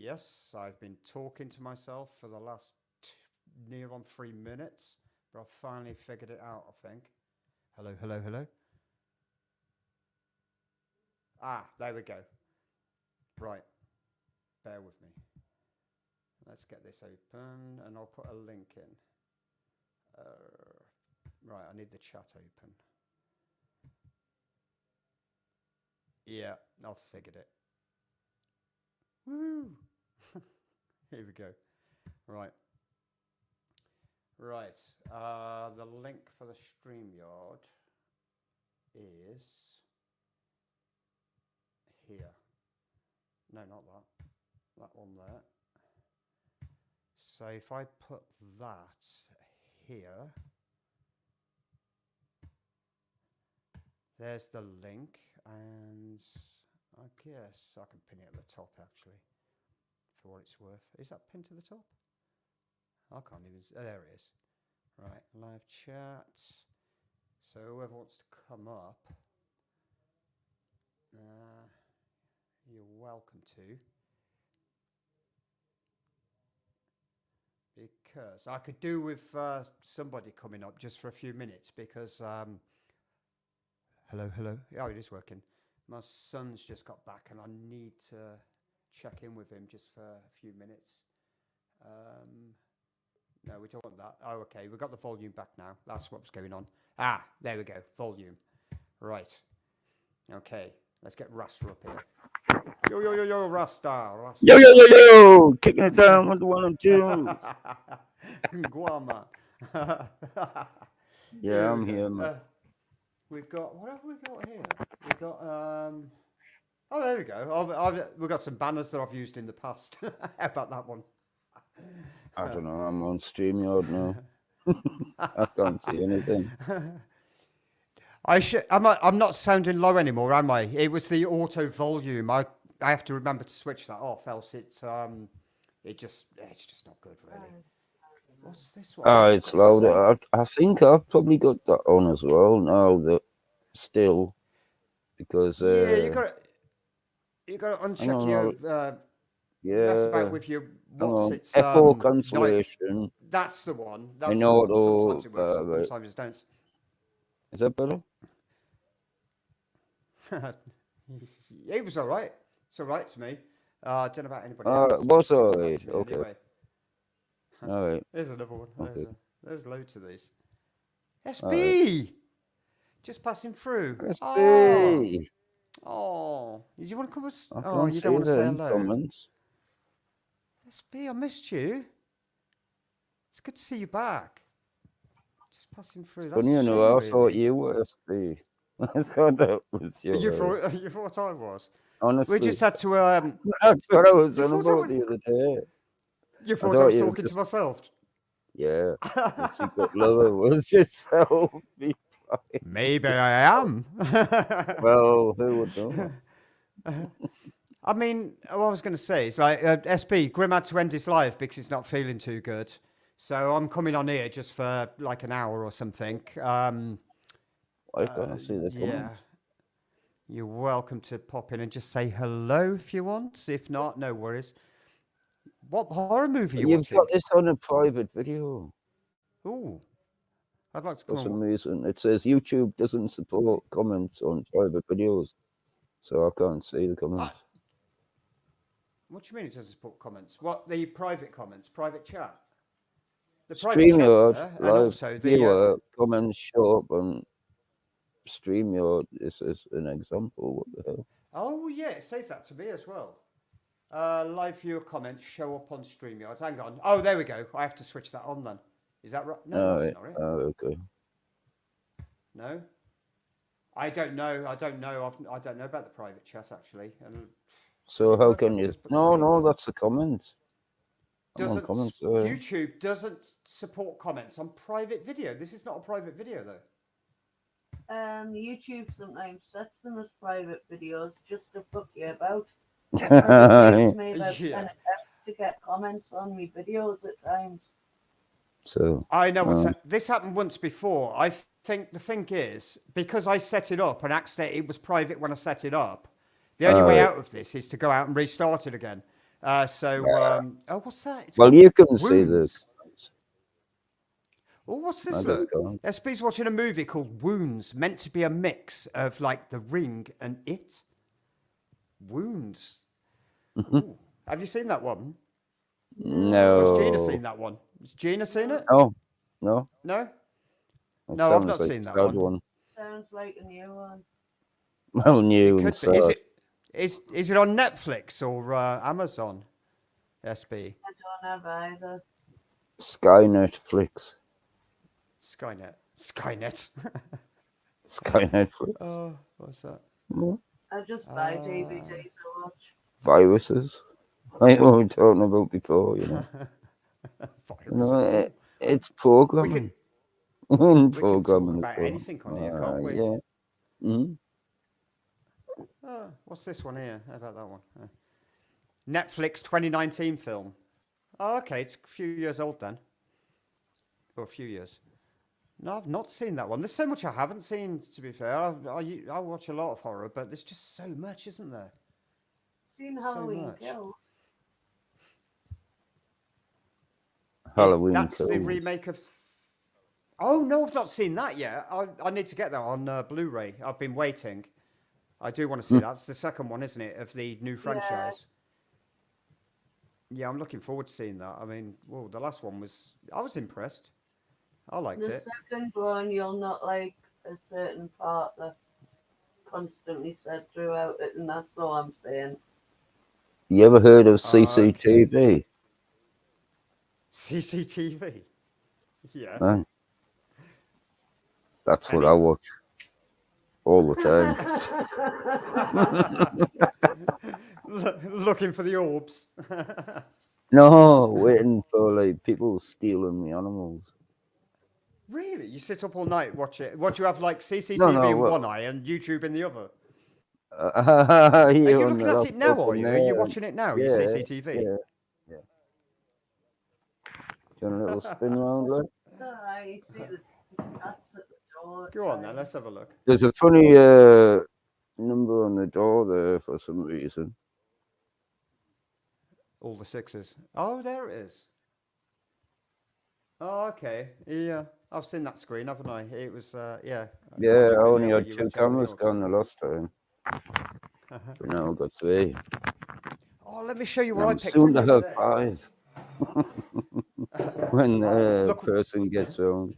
Yes, I've been talking to myself for the last near on 3 minutes, but I've finally figured it out, I think. Hello, hello, hello. Ah, there we go. Right, bear with me. Let's get this open and I'll put a link in. Right, I need the chat open. Yeah, I've figured it. Woo! Here we go. Right. Right. The link for the StreamYard is here. No, not that. That one there. So if I put that here, there's the link, and I guess I can pin it at the top actually, for what it's worth. Is that pinned to the top? I can't even. There it is. Right, live chat. So whoever wants to come up, you're welcome to. Because I could do with somebody coming up just for a few minutes because hello, hello. Oh, it is working. My son's just got back and I need to check in with him just for a few minutes. No, we don't want that. Oh, okay. We've got the volume back now. That's what's going on. Ah, there we go. Volume. Right. Okay. Let's get Rasta up here. Yo, yo, yo, yo, Rasta. Rasta. Yo, yo, yo, yo. Kicking it down with the 1 and 2. Guama. Yeah, I'm here, man. We've got, what have we got here? We've got, oh, there we go. We've got some banners that I've used in the past. How about that one? I don't know. I'm on StreamYard now. I can't see anything. I'm not sounding low anymore, am I? It was the auto volume. I have to remember to switch that off, else it's just not good, really. What's this one? Oh, it's louder. I think I've probably got that on as well now. That still because yeah, you got to uncheck your mess about with your what's its echo cancellation. That's the one. That's the one. Sometimes it works, sometimes it don't. Is that better? It was all right. It's all right to me. I don't know about anybody else. It was all right. Okay. Anyway. All right. There's another one. Okay. There's loads of these. SB! Just passing through. SB! Oh. Did you want to come? Oh, you don't want to say hello? Comments. SB, I missed you. It's good to see you back. Just passing through. That's funny enough, I thought you were SB. I thought that was you. You thought I was? Honestly. We just had to... That's what I was on about the other day. You thought I was talking to myself? Yeah. The secret lover was yourself. Maybe I am. Well, who would know? I mean, what I was going to say is like SB, Grim had to end his life because he's not feeling too good. So I'm coming on here just for like an hour or something. I can't see the comments. Yeah. You're welcome to pop in and just say hello if you want. If not, no worries. What horror movie are you watching? You've got this on a private video. Ooh. I'd like to come for some reason. It says YouTube doesn't support comments on private videos. So I can't see the comments. What do you mean it doesn't support comments? What, the private comments? Private chat? The private StreamYard, chat, and also the comments show up on StreamYard. This is an example. What the hell? Oh, yeah, it says that to me as well. Live viewer comments show up on StreamYard. Hang on. Oh, there we go. I have to switch that on then. Is that right? No, that's not it. Oh, okay. No? I don't know. I don't know about the private chat, actually. So how can you... No, that's a comment. YouTube doesn't support comments on private video. This is not a private video, though. YouTube sometimes sets them as private videos just to fuck you about. To get comments on my videos at times. So I know this happened once before. I think the thing is, because I set it up and accidentally it was private when I set it up, the only way out of this is to go out and restart it again. What's that? It's Well, called you can see the. Wounds. Oh, what's I this? don't Look, know. SP's watching a movie called Wounds, meant to be a mix of like The Ring and It. Wounds. Ooh. Have you seen that one? Or has Gina seen No. that one? Has Gina seen it? Oh, no. No? It No, I've sounds not like seen a that sad one. one. Sounds like a new one. Well, It new and could be. Is sad. it? Is it on Netflix or Amazon? SB. I don't have either. Sky Netflix. Skynet. Skynet. Sky Netflix. Oh, what's that? Yeah. I just buy DVDs to watch. Viruses. Like what we were talking about before, Viruses. Ooh. It's We programming. could we can talk Programming about as anything on here, can't well. we? Yeah. Mm-hmm. What's this one here? How about that one? Netflix 2019 film. Oh, okay, it's a few years old then. Or a few years. No, I've not seen that one. There's so much I haven't seen, to be fair. I watch a lot of horror, but there's just so much, isn't there? Seen So Halloween much. Kills. Halloween That's the Kills. remake of... Oh, no, I've not seen that yet. I need to get that on Blu-ray. I've been waiting. I do want to see that. It's the second one, isn't it, of the new franchise? Yeah, I'm looking forward to seeing that. I mean, well, the last one was... I was impressed. I liked The it. second one, you'll not like a certain part that constantly said throughout it, and that's all I'm saying. You ever heard of Okay. CCTV? CCTV? Yeah. Right. That's what Any? I watch all the time. Looking for the orbs. No, waiting for like people stealing the animals. Really? You sit up all night, watch it. What, you have like CCTV No, in well, one eye and YouTube in the other? Are Are you you on the looking at it now, laptop are in you? Are you there? watching it now, your Yeah, CCTV? yeah. Do you want a little spin round, like? I see the cats at the door. Go on then, let's have a look. There's a funny number on the door there for some reason. All the sixes. Oh, there it is. Oh, okay. Yeah, I've seen that screen, haven't I? It was, yeah. Yeah, On I your only video had where you 2 were chatting cameras the orbs. down the last time. But now I've got 3. Oh, let me show you And what I I'm picked soon up to the have other day. 5 when the Look, person gets home.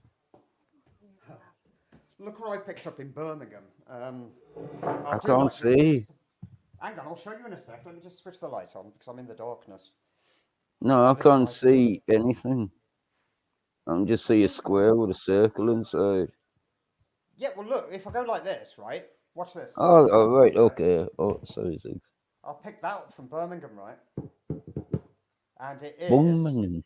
look what I picked up in Birmingham. I do can't like see. movies. Hang on, I'll show you in a sec. Let me just switch the light on because I'm in the darkness. No, I live in can't like see anything. I can just see a square with a circle inside. Yeah, well, look, if I go like this, right? Watch this. Oh, right, okay. Oh, sorry, Ziggs. I'll pick that up from Birmingham, right? And it is Boom.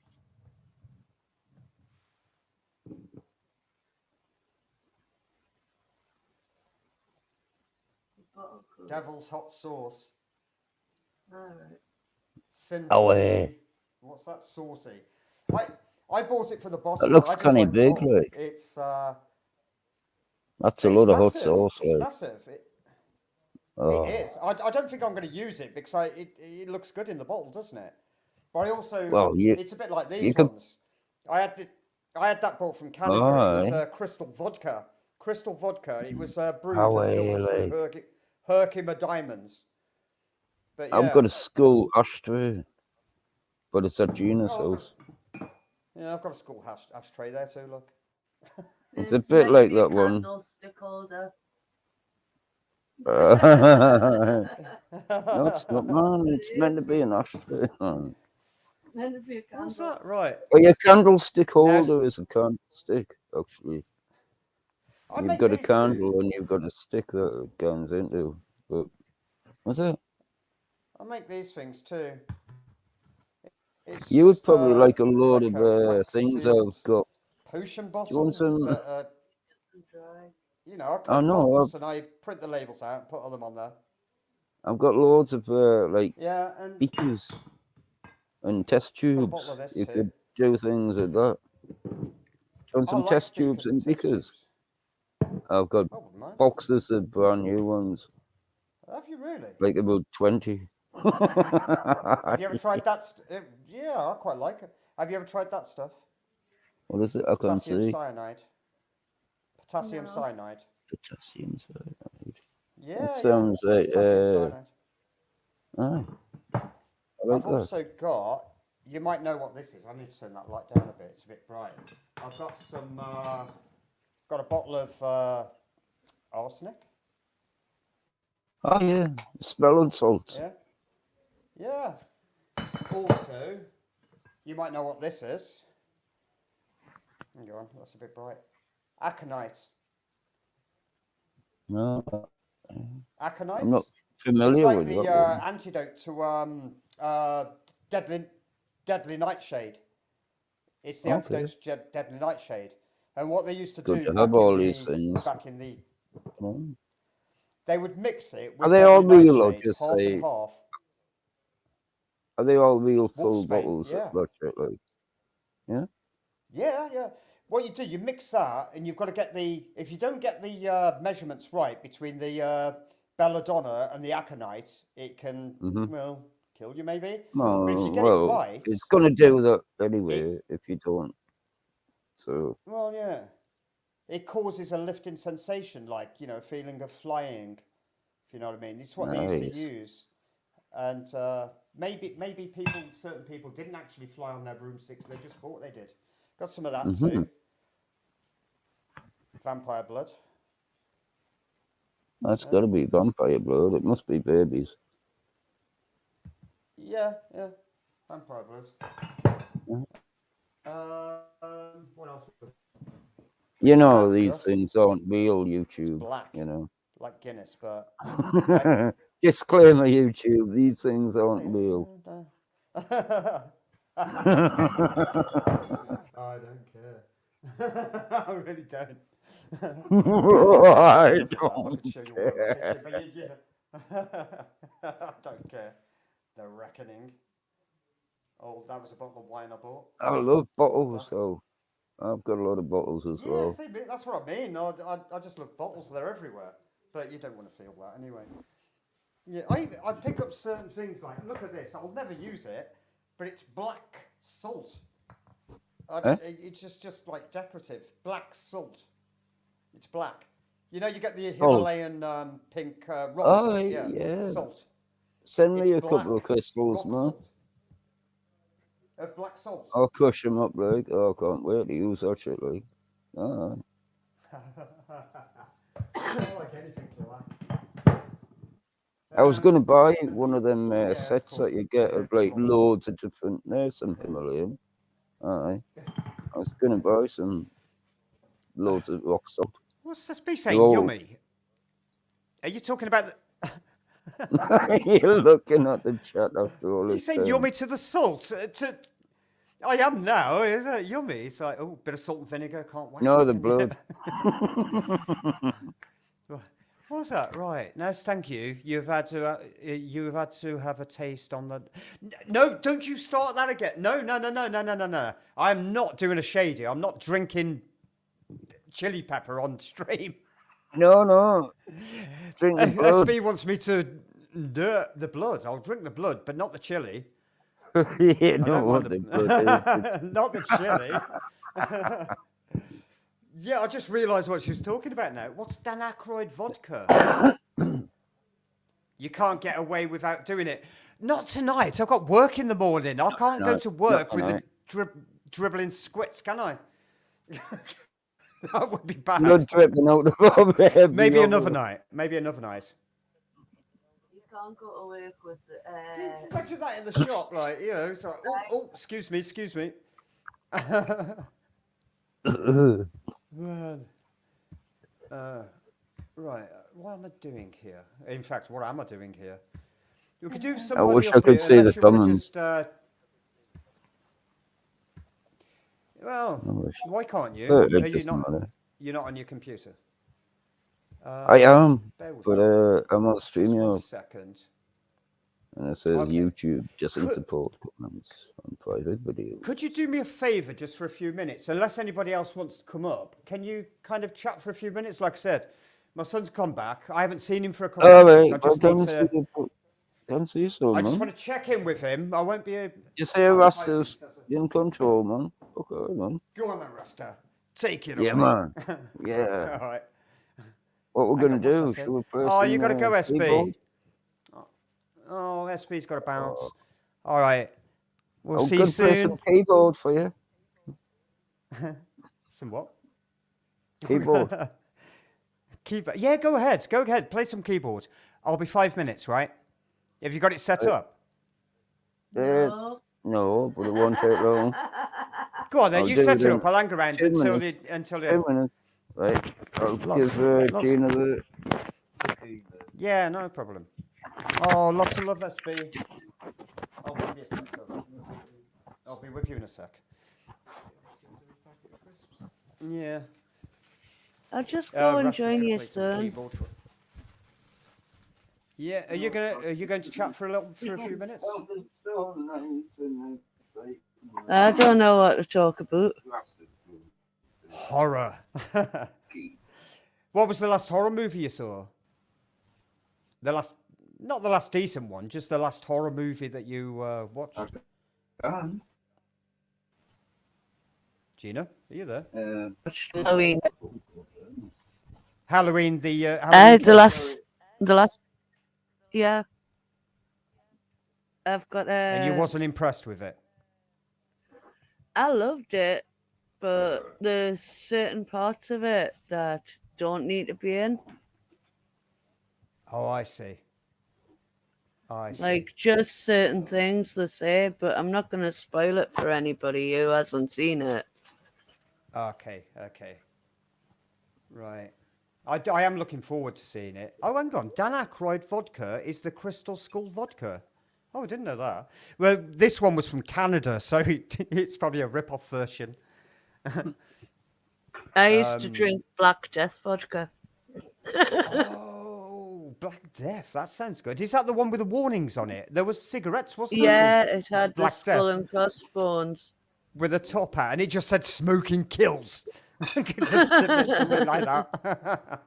Devil's Hot Sauce. Alright. Symphony. Away. What's that? Saucy. I bought it for the bottle. That looks I just kinda like the big, bottle. like. It's That's a lot of hot massive. sauce, It's like. massive. Oh. It is. I don't think I'm going to use it because it looks good in the bottle, doesn't it? But I also, Well, it's a bit like these could. ones. I had that bottle from Canada. It was crystal vodka. Crystal vodka. It was brewed and filtered through Herkimer diamonds. But yeah. I've got a skull ashtray, but it's at Gina's house. Yeah, I've got a school ashtray there too. Look. It's a bit like that one. Stick holder. No, it's not, man. It's meant to be an ashtray. Meant to be a candle. What's that? Right. Oh, your candlestick holder is a candlestick, actually. You've got a candle and you've got a stick that it goes into. But what's that? I make these things too. You would probably like a load of things I've got. Potion Do you want bottle. some? You know, I collect bottles and I print the labels out and put them on there. I've got loads of and beakers and test tubes. You could do things like that. Do you want some test tubes and beakers? I've got boxes of brand new ones. Have you really? Like about 20. Have you ever tried that? Yeah, I quite like it. Have you ever tried that stuff? What is it? I can't Potassium see. cyanide. Potassium No. cyanide. Potassium cyanide. Yeah, That yeah. sounds like. Potassium cyanide. Aye. I like I've that. also got. You might know what this is. I need to turn that light down a bit. It's a bit bright. I've got some. Got a bottle of arsenic. Oh yeah, smelling salts. Yeah. Yeah. Also, you might know what this is. Hang on, that's a bit bright. Aconite. No, Aconite? I'm not It's familiar like with the that. antidote to deadly nightshade. It's the Okay. antidote to deadly nightshade. And what they used to Good do to have all these things. they would mix it Are with they all deadly real or nightshade, just half and like? half. Are they all real full Wolfsbane, bottles yeah. of that shit? Like, yeah. Yeah, yeah. What you do, you mix that, and you've got to get if you don't get the measurements right between the belladonna and the aconite, it can, well, kill you maybe. Oh, But if you get well, it right, it's gonna do that anyway if you don't. So. Well, yeah. It causes a lifting sensation, like, feeling of flying, if you know what I mean. It's what they used to use. And maybe certain people didn't actually fly on their broomsticks, they just thought they did. Got some of that too. Vampire blood. That's got to be vampire blood. It must be babies. Yeah, yeah. Vampire blood. What else? You know, these things aren't real, YouTube. It's black. You know. Like Guinness, but. Disclaimer, YouTube. These things aren't real. I don't care. I really don't. I don't care. I don't care. The Reckoning. Oh, that was a bottle of wine I bought. I love bottles, so I've got a lot of bottles as well. Yeah, see, that's what I mean. I just love bottles. They're everywhere. But you don't want to see all that anyway. Yeah, I pick up certain things like, look at this. I'll never use it, but it's black salt. It's just like decorative. Black salt. It's black. You know, you get the Himalayan pink rock salt. Yeah. Salt. Send me a couple of crystals, man. Of black salt. I'll crush them up, like. Oh, I can't wait to use that shit, like. Alright. I don't like anything black. I was going to buy one of them sets that you get of like loads of different. There's some Himalayan. Aye. I was going to buy some loads of rock salt. What's this be saying, yummy? Are you talking about You're looking at the chat after all this. You saying yummy to the salt? I am now. Is it yummy? It's like, oh, bit of salt and vinegar. Can't wait. No, the blood. What's that? Right. No, thank you. You've had to have a taste on the. No, don't you start that again. No. I'm not doing a shady. I'm not drinking chili pepper on stream. No. Drink the blood. SB wants me to the blood. I'll drink the blood, but not the chili. You know what the blood is. Not the chili. Yeah, I just realised what she was talking about now. What's Dan Aykroyd vodka? You can't get away without doing it. Not tonight. I've got work in the morning. I can't go to work with the dribbling squits, can I? That would be bad. Blood dripping out the head. Maybe another night. You can't go to work with imagine that in the shop, like, it's like, oh, excuse me. Man. Right, what am I doing here? In fact, what am I doing here? We could do somebody I wish I could see the comments. Well, why can't you? Are you not? You're not on your computer. I am, but I'm on StreamYard. Second. And it says YouTube, just in support comments on private videos. Could you do me a favour just for a few minutes? Unless anybody else wants to come up, can you kind of chat for a few minutes? Like I said, my son's come back. I haven't seen him for a couple of days. I just need to... Can see so, I just man. want to check in with him. I won't be able... You say Rasta's in control, man. Okay, man. Go on then, Rasta. Take it Yeah, away. man. Yeah. All right. What we're Hang gonna on, what's that do? say? Should we play Oh, some you got to go, SB. keyboard? Oh, SB's got to bounce. Oh. All right. We'll I'm see you gonna play some soon. keyboard for you. Some what? Keyboard. Keyboard. Yeah, go ahead. Go ahead. Play some keyboard. I'll be 5 minutes, right? Have you got it set up? No, but it won't take long. Go on then. I'll you do set it it in up. I'll hang around 2 until minutes. until 2 minutes. Right. I'll Lots- give lots- Gina the. Yeah, no problem. Oh, lots of love, SB. I'll give you a sec. I'll be with you in a sec. Yeah. I'll just go and Russ is join gonna you play some soon. keyboard for- Yeah, are you going to chat for a few minutes? I don't know what to talk about. Horror. What was the last horror movie you saw? Not the last decent one, just the last horror movie that you watched. Gina, are you there? Halloween. Halloween, Halloween The last. Yeah. I've got and you wasn't impressed with it? I loved it, but there's certain parts of it that don't need to be in. Oh, I see. I see. Like just certain things they say, but I'm not going to spoil it for anybody who hasn't seen it. Okay. Right. I am looking forward to seeing it. Oh, hang on. Dan Aykroyd vodka is the Crystal Skull vodka. Oh, I didn't know that. Well, this one was from Canada, so it's probably a rip-off version. I used to drink Black Death vodka. Oh, Black Death. That sounds good. Is that the one with the warnings on it? There was cigarettes, wasn't Yeah, there? it had Black the skull Death. and crossbones. With a top hat, and it just said "smoking kills." Just didn't it? Something like that.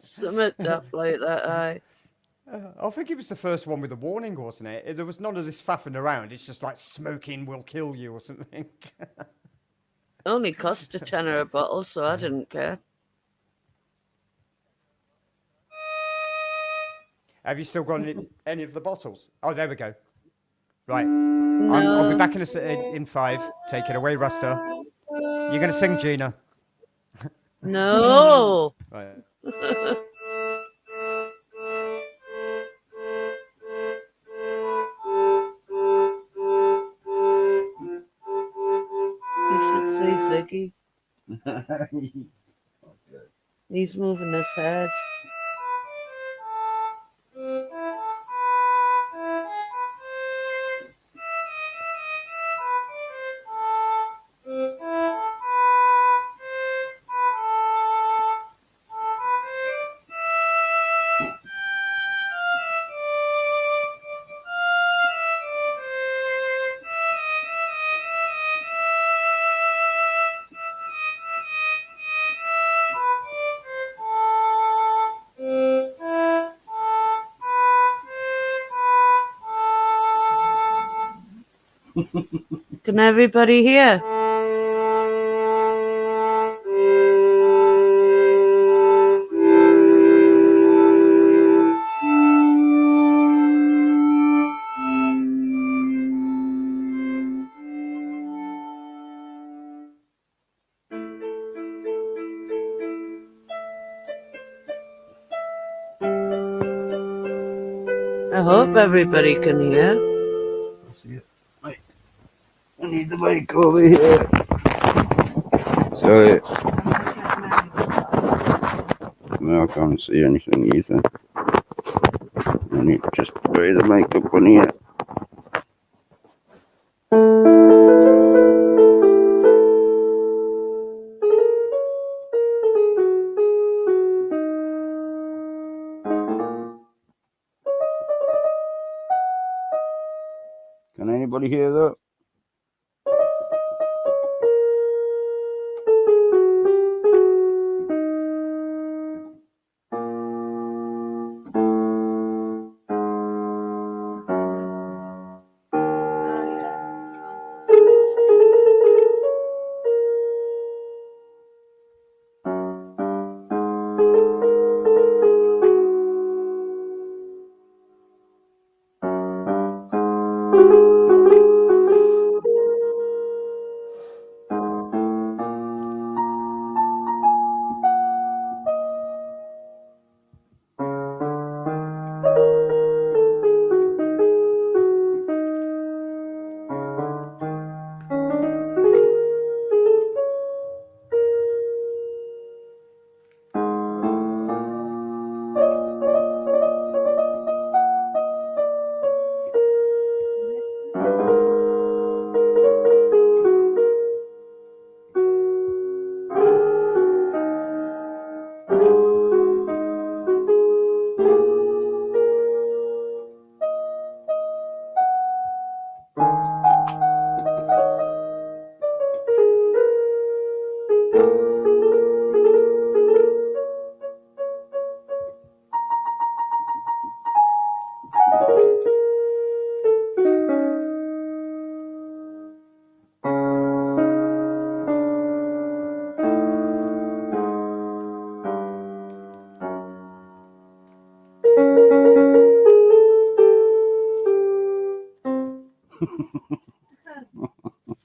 Something daft like that, aye. I think it was the first one with a warning, wasn't it? There was none of this faffing around. It's just like smoking will kill you or something. Only cost a tenner a bottle, so I didn't care. Have you still got any of the bottles? Oh, there we go. Right. I'll be back in 5. Take it away, Rasta. You're going to sing, Gina. No. Right. You should see Ziggy. He's moving his head. Can everybody hear? I hope everybody can hear. I see it. Wait. I need the mic over here. Sorry. No, I can't see anything either. I need to just spray the mic up on here. Can anybody hear that?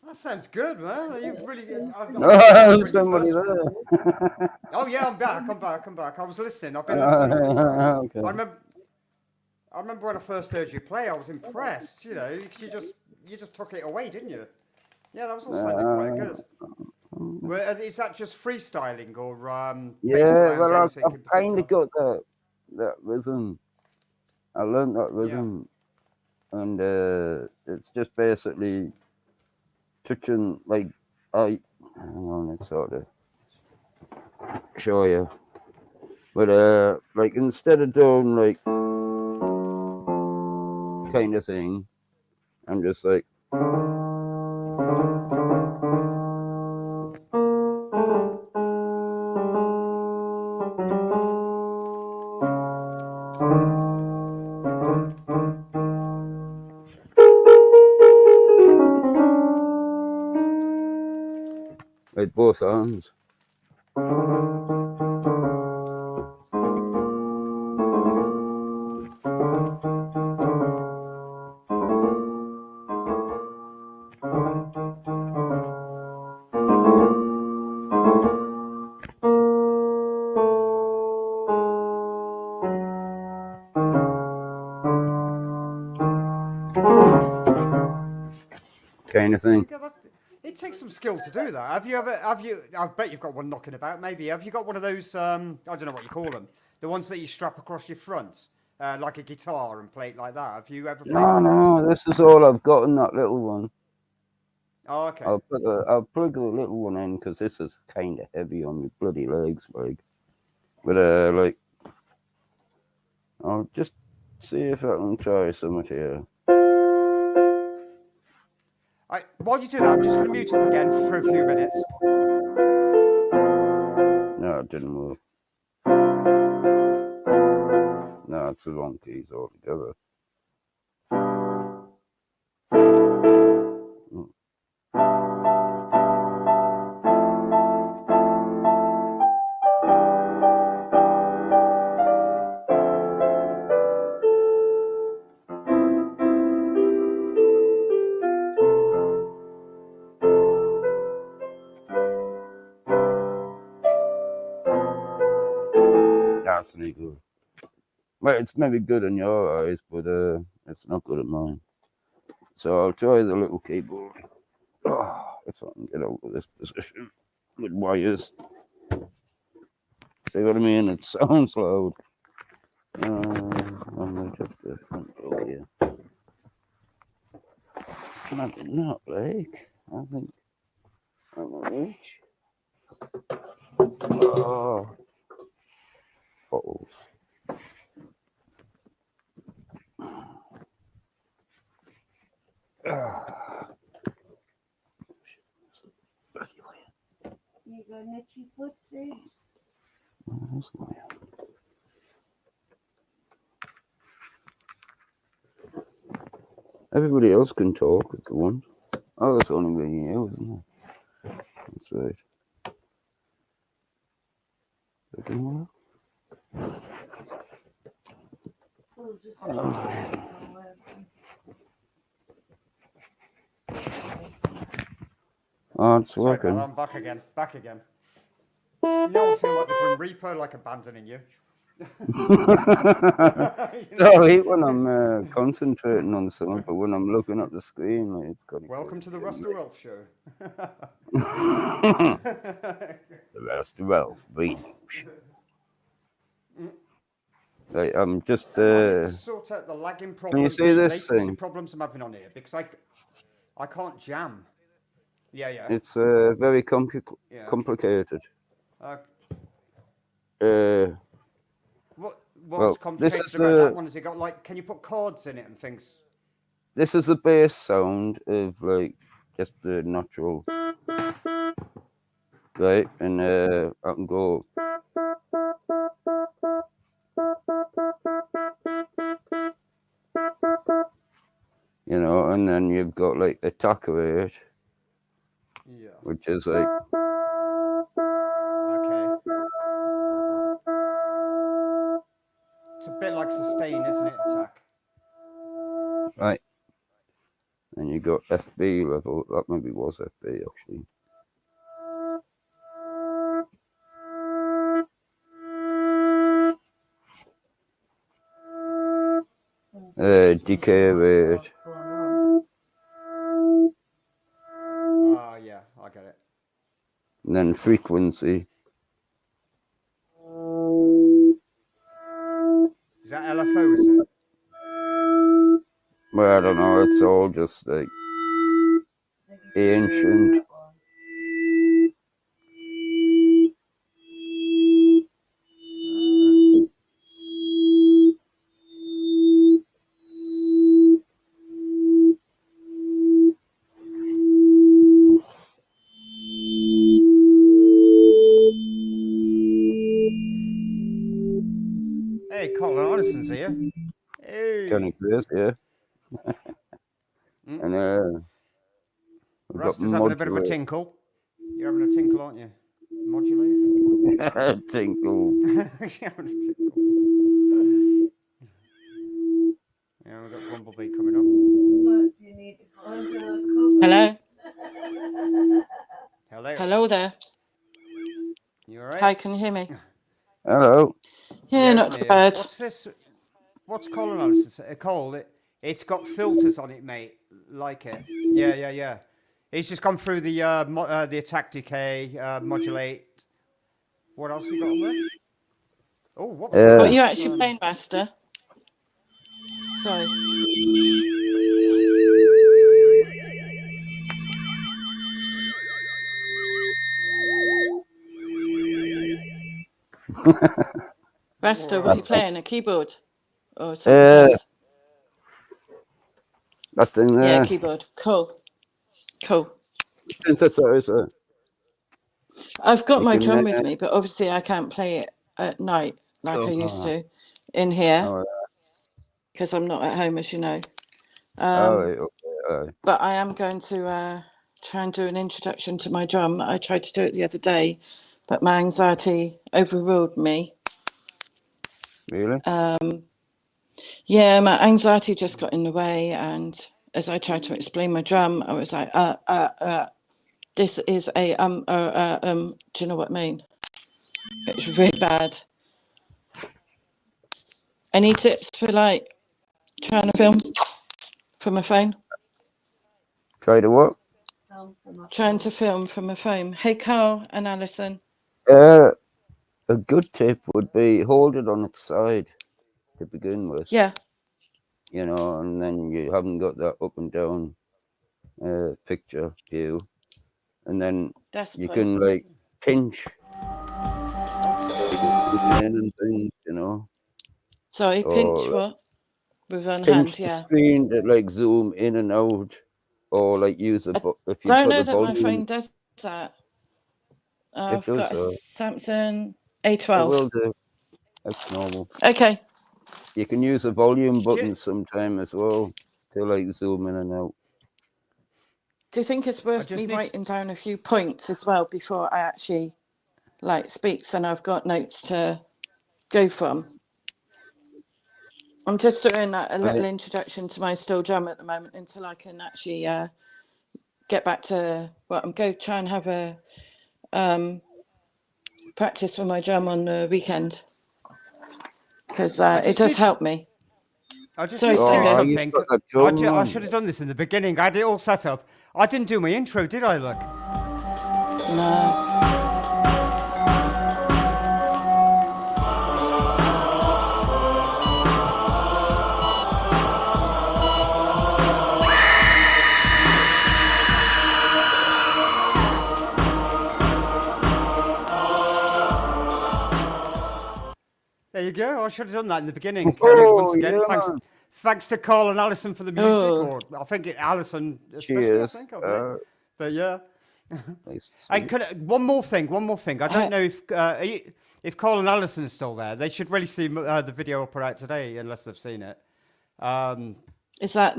That sounds good, man. You've really. I Oh, remember when you somebody first. there. Oh yeah, I'm back. I'm back. I was listening. I've been listening all this time. Okay. I remember when I first heard you play. I was impressed. You know, 'cause you just took it away, didn't you? Yeah, that was all sounding quite good. Well, is that just freestyling or based Yeah, around well, anything I've in kind particular? of got that rhythm. I learned that Yeah. rhythm, and it's just basically touching like hang on, let's sort of show you. But like instead of doing like kind of thing, I'm just like both arms. Kind of thing. Yeah, it takes some skill to do that. Have you ever? Have you? I bet you've got one knocking about. Maybe. Have you got one of those? I don't know what you call them. The ones that you strap across your front, like a guitar, and play it like that. Have you ever played No, one of those? no, this is all I've got in that little one. Oh, okay. I'll plug the little one in because this is kind of heavy on your bloody legs, like. But like, I'll just see if I can try something here. While you do that, I'm just going to mute up again for a few minutes. No, it didn't work. No, it's the wrong keys altogether. That's not good. Well, it's maybe good in your eyes, but it's not good at mine. So I'll try the little keyboard. If I can get out of this position with wires. See what I mean? It sounds loud. I'm going to the front door here. Not like. I think I'm going to reach. Oh. You got an itchy foot, Steve? Everybody else can talk if they want. Oh, that's only me, you, isn't it? That's right. We'll just Oh, it's Sorry about working. that. I'm back again. Back again. No, I feel like the Grim Reaper, like abandoning you. Sorry, when I'm concentrating on something, but when I'm looking at the screen, like, it's got. Welcome to the Rusty Ralph show. The Rusty Ralph radio show. Right, I'm just. Sort out the lagging problem. Can you see this latency thing? problems I'm having on here because I can't jam. Yeah. It's very complicated. What's complicated about that one? Has it got like? Can you put chords in it and things? This is the bass sound of like just the natural, right? And I can go. You know, and then you've got like attack rate, which is like. Okay. It's a bit like sustain, isn't it? Attack. Right. and you got FB level. That maybe was FB actually. Decay rate. Oh, yeah, I get it. And then frequency. Is that LFO, is it? Well, I don't know. It's all just like ancient. Hey, Colin Anderson's here. Hey. Kind of crazy, yeah. Mm. And we've got Rasta's having a bit of a modulate. tinkle. You're having a tinkle, aren't you? Modulate? Tinkle. You're having a tinkle. Yeah, we've got Bumblebee coming up. Hello. Hello. Hello there. You alright? Hi, can you hear me? Hello. Yeah, I not can too hear you. bad. What's this? What's Colin Anderson? Cole, it's got filters on it, mate. Like it. Yeah. He's just gone through the attack decay, modulate. What else you got on there? Oh, what was that? What are you actually playing, Master? Sorry. Master, what are you playing? A keyboard? Or something else? That's in there. Yeah, keyboard. Cool. Synthesizer. I've got my drum with me, but obviously I can't play it at night like I used to in here because I'm not at home, as you know. But I am going to try and do an introduction to my drum. I tried to do it the other day, but my anxiety overruled me. Really? Yeah, my anxiety just got in the way, and as I tried to explain my drum, I was like, this is a do you know what I mean? It's really bad. Any tips for like trying to film from a phone? Try to what? Trying to film from a phone. Hey, Carl and Alison. A good tip would be hold it on its side to begin with. Yeah. You know, and then you haven't got that up and down picture view, and then you can like pinch and things, you know. Sorry, pinch what? With one pinch hand, the yeah. screen to like zoom in and out, or like use a if you don't put know the that volume. My phone does that. I've does, got a Samsung A12. It will do. That's normal. Okay. You can use the volume button sometime as well to like zoom in and out. Do you think it's worth me writing down a few points as well before I actually like speak, so I've got notes to go from? I'm just doing a little introduction to my steel drum at the moment until I can actually get back to I'm going to try and have a practice for my drum on the weekend because it does help me. I just need to do something. I should have done this in the beginning. I had it all set up. I didn't do my intro, did I, look? No. There you go. I should have done that in the beginning. Once again, thanks to Carl and Alison for the music. Or I think Alison especially. Cheers. I think. But yeah. Nice. And one more thing. I don't know if Carl and Alison are still there. They should really see the video up right today, unless they've seen it. Is that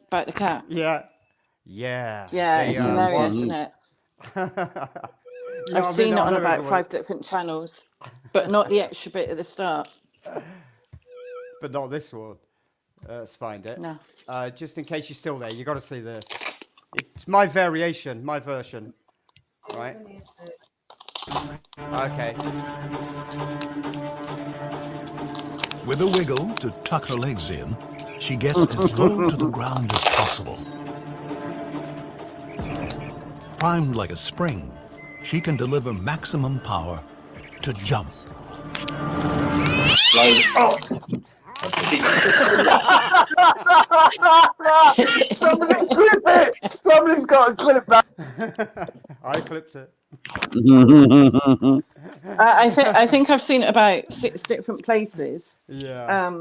about the cat? Yeah. Yeah, it's hilarious, isn't it? I've seen it on about 5 different channels, but not the extra bit at the start. But not this one. Let's find it. No. Just in case you're still there, you got to see this. It's my variation, my version. Right. Okay. With a wiggle to tuck her legs in, she gets as low to the ground as possible. Primed like a spring, she can deliver maximum power to jump. Somebody clip it! Somebody's got to clip that. I clipped it. I think I've seen it about 6 different places. Yeah.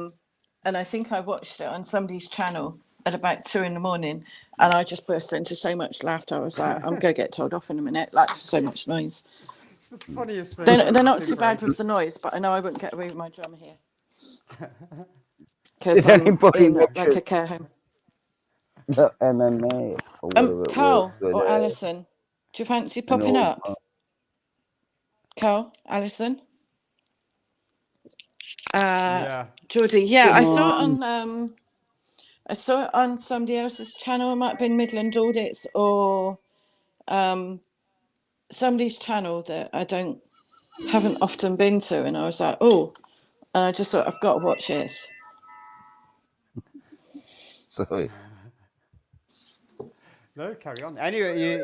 And I think I watched it on somebody's channel at about 2 a.m, and I just burst into so much laughter. I was like, I'm gonna get told off in a minute. Like, so much noise. It's the funniest thing. They're not too bad with the noise, but I know I wouldn't get away with my drum here because I'm anybody in watch like it? a care home. The MMA or whatever it Carl was. or Alison, do you fancy popping up? Carl, Alison, Yeah. Geordie. Yeah, Come I saw it on somebody else's channel. It might have been Midland Audits or somebody's channel that I haven't often been to, and I was like, oh, and I just thought I've got to watch this. Sorry. No, carry on. Anyway,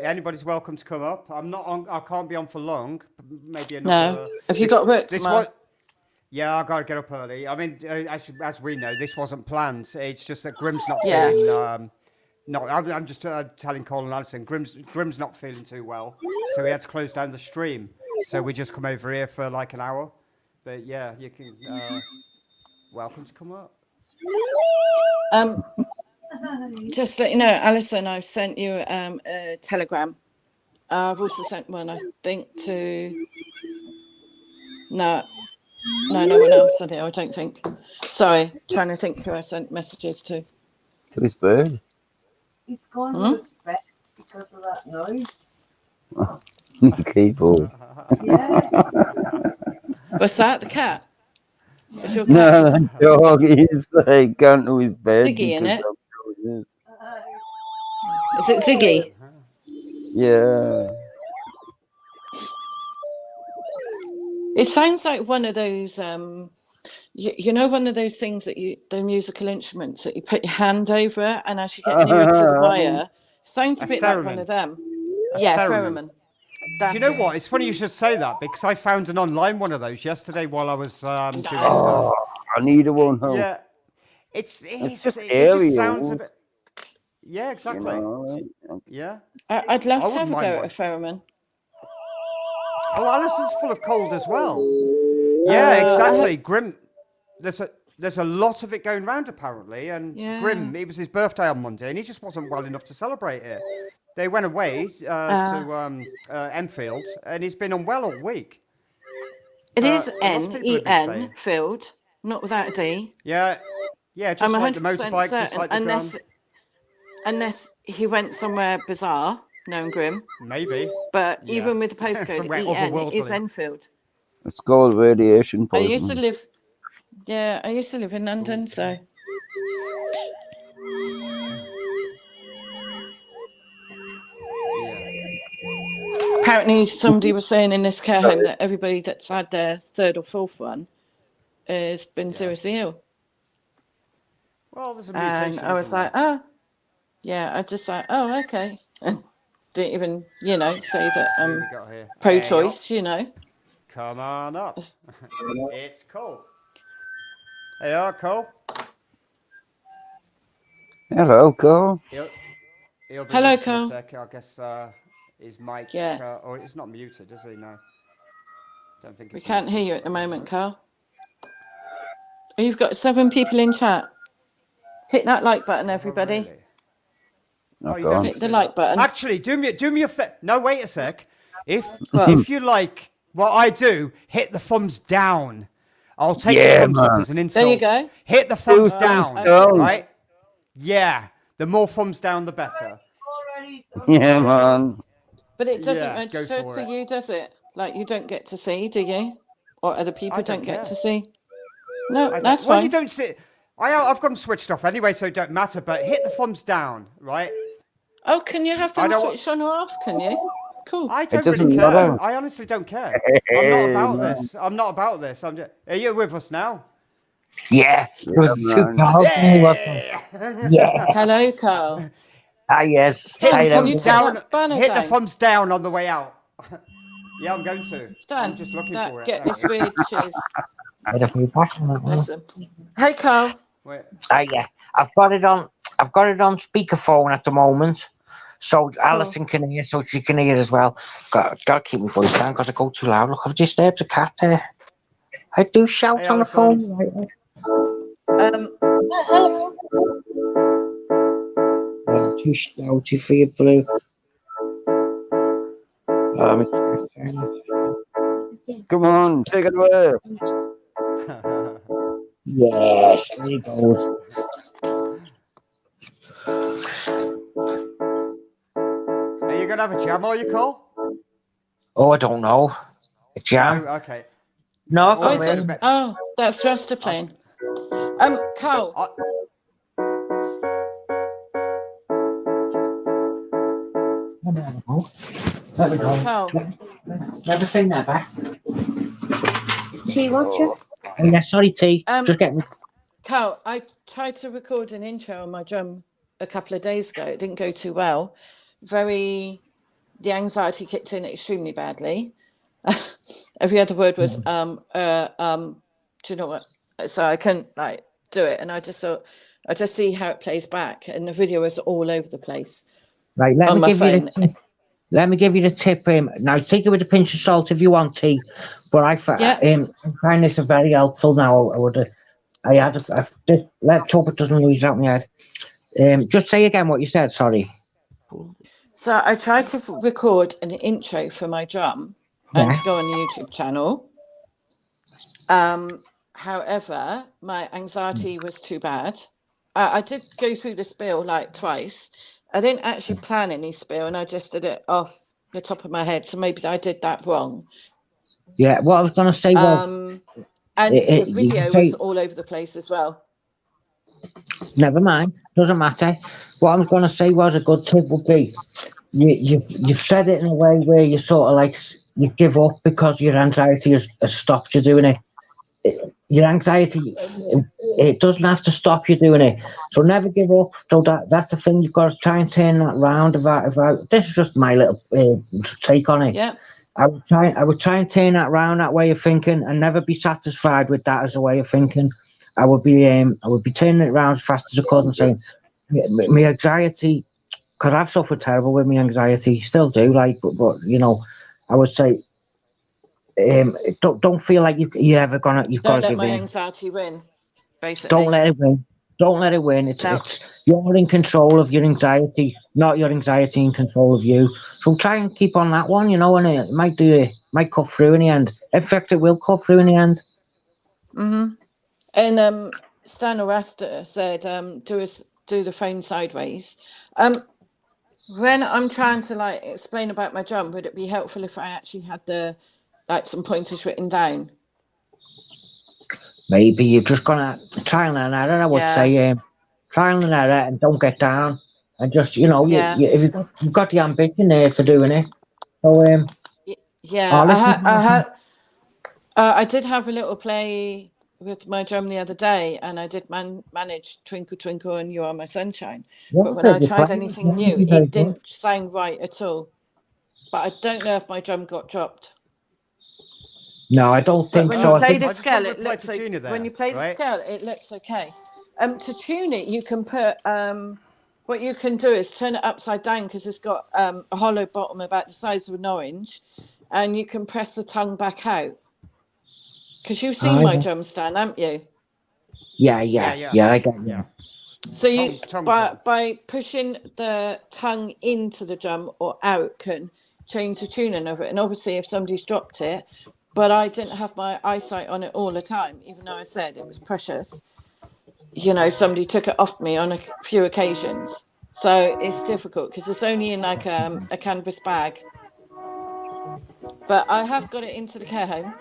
anybody's welcome to come up. I'm not on. I can't be on for long. Maybe another. No, have you got work tomorrow? Yeah, I got to get up early. I mean, as we know, this wasn't planned. It's just that Grim's not Yeah. feeling. No, I'm just telling Colin and Alison. Grim's not feeling too well, so we had to close down the stream. So we just come over here for like an hour. But yeah, you can. Welcome to come up. Just let you know, Alison, I've sent you a telegram. I've also sent one, I think, to no one else on here, I don't think. Sorry, trying to think who I sent messages to. To his bird. He's gone to bed because of that noise. Keyboard. Yeah. What's that? The cat? Is your cat? No, the dog is like gone to his bed. Ziggy, because innit? I'm sure it is. Is it Ziggy? Yeah. It sounds like one of those, you know, one of those things that the musical instruments that you put your hand over, and as you get nearer to the wire, sounds a bit like one of them. Yeah, theremin. Do you know what? It's funny you should say that because I found an online one of those yesterday while I was doing stuff. I need a one home. Yeah, it just sounds a bit. Yeah, exactly. You know, right? Yeah, I'd love to have a go at a theremin. Oh, Alison's full of cold as well. Yeah, exactly. Grim, there's a lot of it going round apparently, and Grim, it was his birthday on Monday, and he just wasn't well enough to celebrate it. They went away to Enfield, and he's been unwell all week. It is N-E-N, Field, not without a D. Yeah, just I'm like the 100% motorbike, certain, just like the unless he went somewhere bizarre, known Grim. Maybe. But even with the postcode EN, it is Enfield. It's called radiation poisoning. I used to live in London, so. Apparently, somebody was saying in this care home that everybody that's had their 3rd or 4th one has been seriously ill. Well, there's a mutation. And I was like, I just like, oh, okay. And didn't even, say that I'm pro-choice, Come on up. It's Cole. Hey, Cole. Hello, Cole. He'll be Hello, muted Cole. in a sec. I guess his mic, or it's not muted, is he? No. Don't think. We can't hear you at the moment, Carl. Oh, you've got 7 people in chat. Hit that like button, everybody. Oh, you don't hit the like button. Actually, do me a no, wait a sec. If you like what I do, hit the thumbs down. I'll take the thumbs up as an insult. There you go. Hit the thumbs down, down. right? Yeah, the more thumbs down, the better. Yeah, man. But it doesn't register to you, does it? Like, you don't get to see, do you? Or other people don't get to see? No, that's fine. Well, you don't see. I've got them switched off anyway, so it don't matter. But hit the thumbs down, right? Oh, can you have I them don't switched on or off? Can you? Cool. I don't doesn't really care. matter. I honestly don't care. I'm not about No. this. I'm not about this. Are you with us now? Yeah, there was two man. calls. Yeah. Yeah. Hello, Carl. Ah, yes. Hit Stan, the Hi, can you thumbs take everyone. down. that banner Hit the down? thumbs down on the way out. Yeah, I'm going to. I'm Stan, just looking that, for it. get There this we go. weird shiz. Bit of feedback on that one. Listen. Hey, Carl. Wait. Ah, yeah. I've got it on speakerphone at the moment, so Alison can hear, so she can hear as well. Got to keep my voice down because I go too loud. Look, I've disturbed the cat there. I do shout Hey, on the Alison. phone. Right? I'm too shouty for you, Blue. Come on, take it away. Yes, there you go. Are you gonna have a jam, are you, Cole? Oh, I don't know. A jam? No. Okay. No, Oh, come it's gonna in. be- Oh, that's Rasta playing. Carl. There we go. Carl. Never say never. Tea, won't you? Oh, yeah, sorry, T. Just get me. Carl, I tried to record an intro on my drum a couple of days ago. It didn't go too well. The anxiety kicked in extremely badly. Every other word was do you know what? So I couldn't do it, and I just thought I just see how it plays back, and the video is all over the place. Right, let on me my give phone. you the tip. Let me give you the tip. Now take it with a pinch of salt if you want, T. But I find this very helpful now. Let's hope it doesn't lose out in my head. Just say again what you said. Sorry. So I tried to record an intro for my drum and to go on the YouTube channel. However, my anxiety was too bad. I did go through the spill twice. I didn't actually plan any spill, and I just did it off the top of my head. So maybe I did that wrong. Yeah, what I was going to say was... and the video was all over the place as well. Never mind. Doesn't matter. What I was going to say was a good tip would be you've said it in a way where you sort of you give up because your anxiety has stopped you doing it. Your anxiety, it doesn't have to stop you doing it. So never give up. So that's the thing. You've got to try and turn that round. This is just my little take on it. Yeah. I would try and turn that round, that way of thinking, and never be satisfied with that as a way of thinking. I would be turning it around as fast as I could and saying, my anxiety, because I've suffered terrible with my anxiety, still do. But you know, I would say, don't feel like you're ever gonna. You've got to give in. Don't let my anxiety win. Basically, don't let it win. Don't let it win. It's you're in control of your anxiety, not your anxiety in control of you. So try and keep on that one, you know, and it might cut through in the end. In fact, it will cut through in the end. Mm-hmm. And Stan Orasta said, do the phone sideways. When I'm trying to explain about my drum, would it be helpful if I actually had some pointers written down? Maybe you're just gonna trial and error. I would say trial and error, and don't get down. And just if you've got the ambition there for doing it. So I did have a little play with my drum the other day, and I did manage Twinkle Twinkle and You Are My Sunshine. But when I tried anything new, it didn't sound right at all. But I don't know if my drum got dropped. No, I don't think when so. You play the scale, it looks like when you play right? the scale, it looks okay. To tune it, you can put what you can do is turn it upside down because it's got a hollow bottom about the size of an orange, and you can press the tongue back out. Because you've seen my drum stand, haven't you? Yeah, I get you. Yeah. So by pushing the tongue into the drum or out can change the tuning of it. And obviously if somebody's dropped it, but I didn't have my eyesight on it all the time, even though I said it was precious. You know, somebody took it off me on a few occasions. So it's difficult because it's only in a canvas bag. But I have got it into the care home.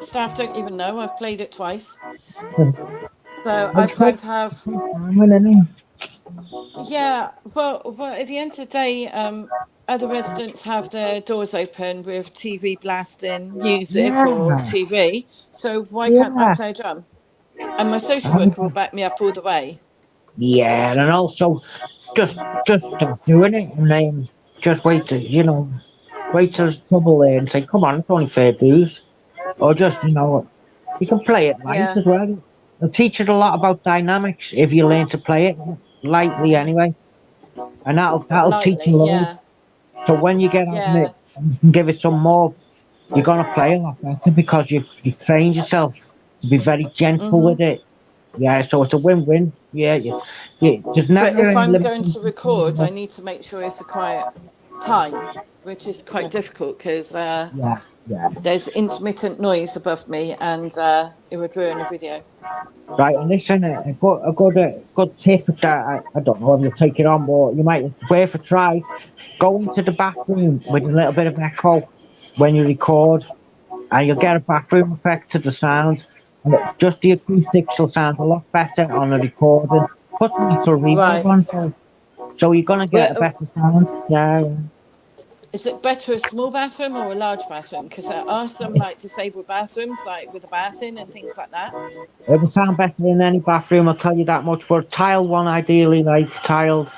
Staff don't even know. I've played it twice. So I It's plan quite to have. fun, isn't it? Yeah, well, at the end of the day, other residents have their doors open with TV blasting music or Yeah, TV. So why can't I yeah. play a drum? And my social worker will Um, back me up all the way. yeah, and also just start doing it, and then just wait to wait till there's trouble there, and say, come on, it's only fair dues, or just you can play it light Yeah, as well. It'll teach you a lot about dynamics if you learn to play it lightly anyway, and that'll teach lightly. you Yeah, loads. So when you get on yeah. it and you can give it some more, you're gonna play a lot better because you've trained yourself to be very gentle Hmm. with it. Yeah, so it's a win-win. Yeah, there's But never if any I'm going to limitations. record, I need to make sure it's a quiet time, which is quite difficult because Yeah, yeah. there's intermittent noise above me, and it would ruin a video. Right, and listen, a good tip that I don't know if you'll take it on, but you might, it's worth a try. Go into the bathroom with a little bit of echo when you record, and you'll get a bathroom effect to the sound. And just the acoustics will sound a lot better on a recording. Put some natural reverb Right. on, so you're gonna get a Well, better sound. Yeah, yeah. is it better a small bathroom or a large bathroom? Because there are some like disabled bathrooms, like with a bath in and things like that. It will sound better in any bathroom, I'll tell you that much. But a tiled one, ideally, like tiled.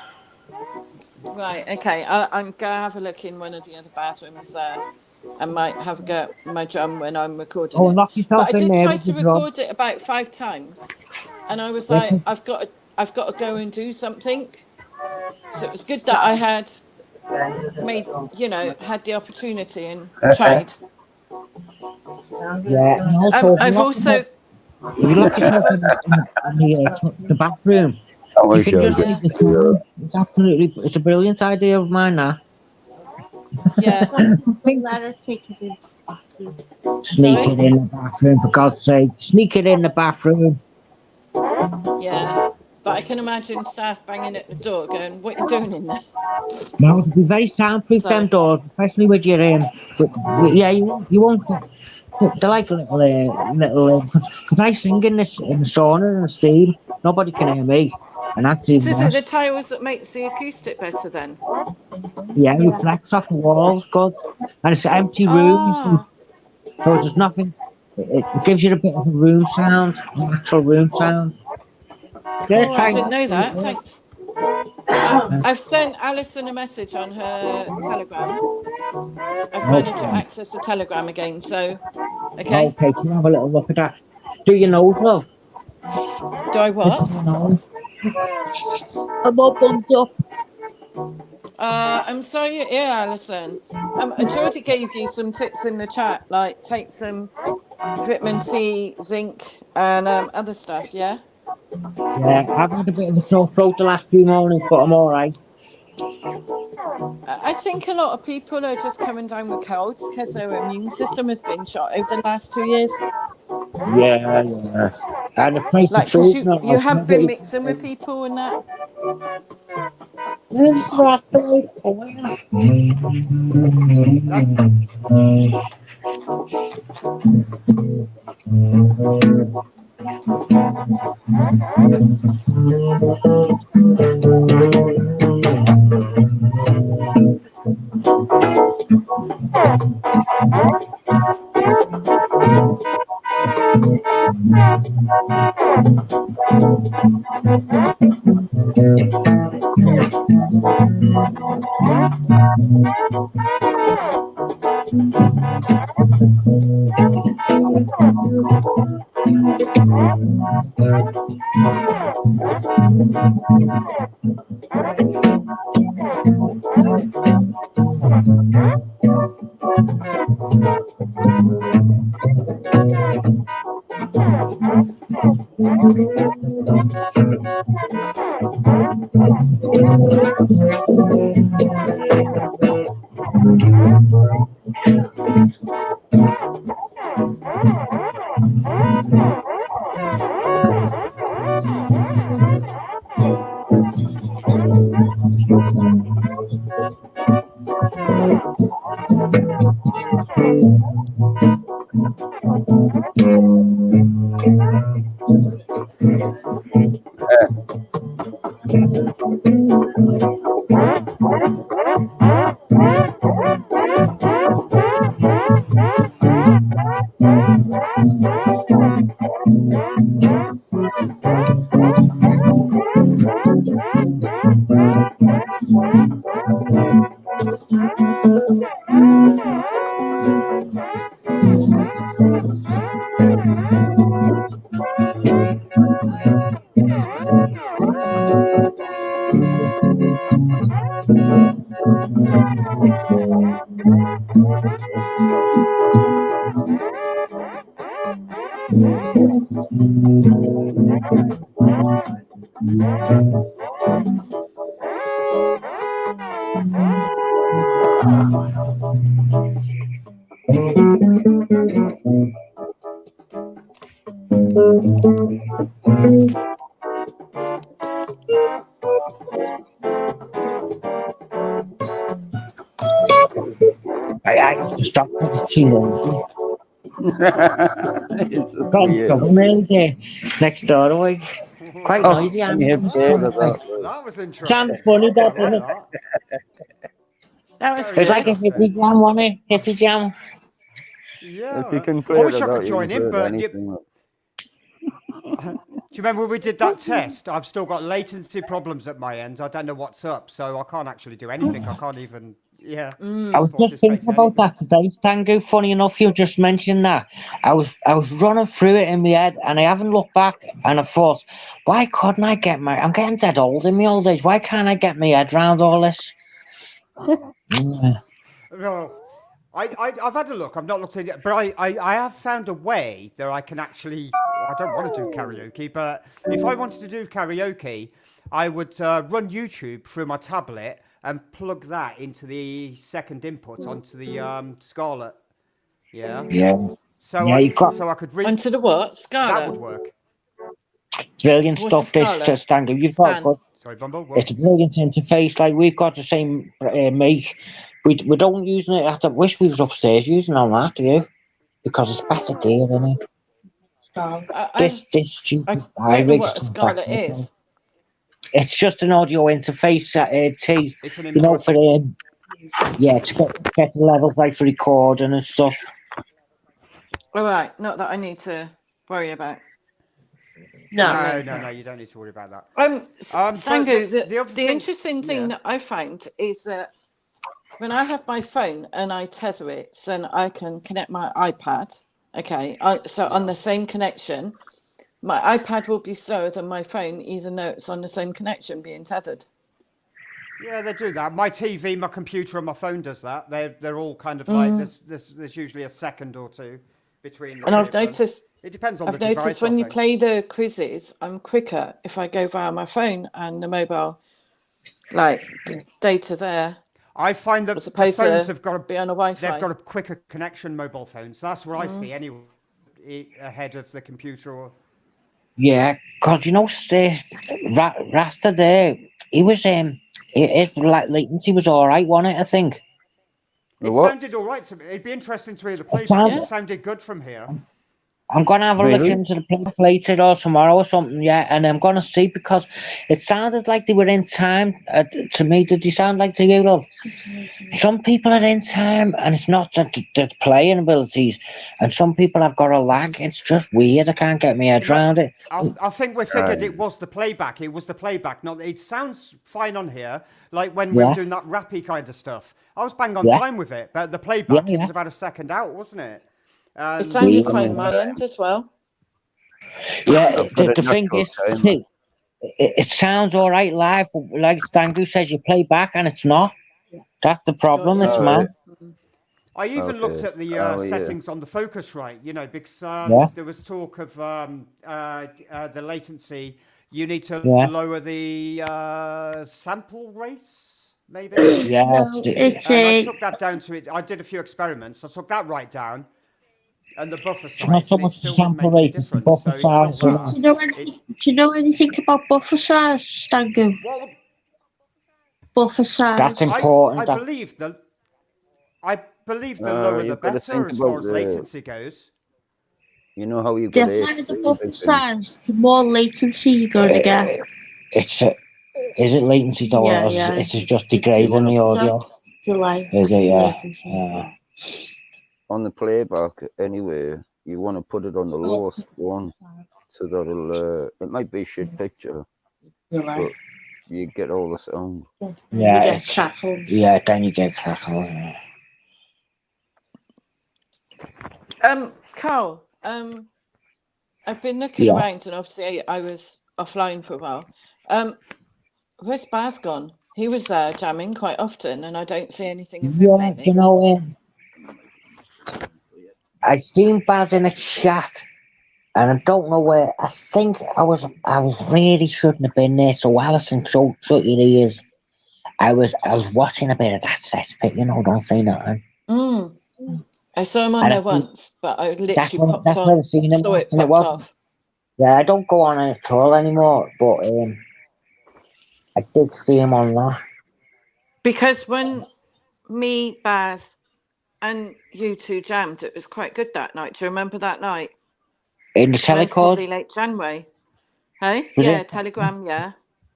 Right. Okay. I'm gonna have a look in one of the other bathrooms. I might have a go at my drum when I'm recording Oh, and it. lock But I yourself in did there try with the to drum. record it about 5 times, and I was If like, it- I've got to go and do something. So it was good that I had had the opportunity and tried. Yeah, and also I've also, if you lock I've yourself in, also, the bathroom, I you was can just joking. read yeah, the sign. It's a brilliant idea of mine now. yeah. Some people let her take it in the bathroom. Sneak Sorry, it in the bathroom, for God's sake. Sneak it in the bathroom. yeah. But I can imagine staff banging at the door, going, "What you doing in there?" Now, to be very soundproof, them So, doors, especially with your but yeah, you won't get. They're like little. Because I sing in the sauna and the steam. Nobody can hear me, and that's so even is it the worse. tiles that makes the acoustic better then? Yeah, it reflects off the walls, good, and it's an empty room, you see, Ah, so there's nothing. It gives you a bit of a room sound, a natural room sound. Yeah, cool. I try didn't that. know See it that. works. Thanks. I've sent Alison a message on her Telegram. I've managed to Okay. access the Telegram again. So, okay. Okay, so have a little look at that. Do your nose, love. Do I Tip of what? your nose. I'm all bummed up. I'm sorry you're here, Alison. Geordie gave you some tips in the chat, like take some vitamin C, zinc, and other stuff. Yeah. Yeah, I've had a bit of a sore throat the last few mornings, but I'm all right. I think a lot of people are just coming down with colds because their immune system has been shot over the last 2 years. Yeah, yeah. And the price of Like, because food you now, you have been everything. mixing with people and that. This is last night. That, I have to stop because it's too noisy. It's a Got in weird. trouble nearly there next door away. Quite Oh, noisy, can you I'm hear that? That was interesting. sounds funny, I quite that, doesn't like it? that. That was Very It's like a good. interesting. hippie jam, wasn't it? Hippie jam. Yeah. If you can I play wish it I could out, you join can in, play but anything. do you remember when we did that test? I've still got latency problems at my end. I don't know what's up, so I can't actually do anything. I can't even, I was just participate thinking in about anything. that today, Stango. Funny enough, you just mentioned that. I was running through it in my head, and I haven't looked back. And I thought, why couldn't I get my? I'm getting dead old in my old age. Why can't I get my head round all this? Yeah. No, I've had a look. I've not looked at it, but I have found a way that I can actually. I don't want to do karaoke, but if I wanted to do karaoke, I would run YouTube through my tablet and plug that into the second input onto the Scarlet. Yeah. Yeah, So yeah, I you got so I could read. Onto the what? That would Scarlet. work. brilliant What's the stuff. This Scarlet? Stango, you've got Stan. good. Sorry, Bumble. What? It's a brilliant interface. Like we've got the same make. We don't using it. I wish we was upstairs using on that. Do you? Because it's better gear, isn't it? I This I stupid don't know iRig's what a come back. Scarlet is. It's just an audio interface, T. It's an You know, input. for yeah, to get the levels right for recording and stuff. All right, not that I need to worry about. No. No. You don't need to worry about that. But Stango, the other the thing, interesting thing that I found is that when I have my phone and I tether it, then I can connect my iPad. Okay, so on the same connection, my iPad will be slower than my phone, even though it's on the same connection being tethered. Yeah, they do that. My TV, my computer, and my phone does that. They're all kind of like there's usually a second or two between the And two I've of them. noticed. It depends on I've the noticed device. when I you think. play the quizzes, I'm quicker if I go via my phone and the mobile, like the data there. I find that As the opposed phones to have got be on a they've Wi-Fi. got a quicker connection. Mobile phones. That's what I see anyway, ahead of the computer. Or Yeah, cause you know, Rasta there, he was his latency was all right, wasn't it? I think. The it what? sounded all right to me. It'd be interesting to hear the It playback. sounded. It sounded good from here. I'm gonna have a look Really? into the play later or tomorrow or something, yeah, and I'm gonna see because it sounded like they were in time. To me, did they sound like to you, love? Some people are in time, and it's not that the playing abilities, and some people have got a lag. It's just weird. I can't get my head No, around it. I think we figured Right. it was the playback. It was the playback. Not. It sounds fine on here, like when we were Yeah, doing that rappy kind of stuff. I was bang on yeah, time with it, but the yeah, playback, it yeah. was about a second out, wasn't it? It And sounded Yeah, fine on my end as well. yeah. I've got The it thing natural is, time. see, it sounds all right live, but like Stangu says, you play back and it's not. That's the Got problem. you. It's All mad. right. I even looked Okay. at the Oh yeah. settings on the Focusrite, because Yeah, there was talk of the latency. You need to yeah, lower the sample rates, maybe. yeah. No, it's And I a. took that down to it. I did a few experiments. I took that right down and the buffer It's not size, so and it much the still wouldn't sample make any rate; it's the difference. buffer So it's not size. Do that. you know It do you know anything about buffer size, Stangu? what Buffer That's size. I important. That believe the lower the You've got to better think as far about as latency goes. you know how you The got higher the H3 buffer like them. size, the more latency you're going to get. it's is it latency though, Yeah, or yeah. it's just It's You degrading want the to audio? delay. Is it? Yeah. Latency. on the playback anyway. You want to put it on the Oh, lowest one, so that'll it might be a shit picture, You're but you get all the sound. Yeah, Yeah, you get it's- crackles. Yeah, then you get crackles. Yeah. Carl, I've been looking Yeah. around, and obviously I was offline for a while. Where's Baz gone? He was jamming quite often, and I don't see anything of him Yeah, lately. you know, I seen Baz in a chat, and I don't know where. I think I was really shouldn't have been there. So Alison, so it is. I was watching a bit of that cesspit, you know. Don't say nothing. Mm. I saw him on And I there think once, but I that's literally when popped I on, seen him, saw it and it popped wasn't. off. Yeah, I don't go on it at all anymore, but I did see him on that. Because when me, Baz, and you two jammed, it was quite good that night. Do you remember that night? In the Mine's telecall. probably late January. Hey? Was Yeah, it? Telegram, yeah.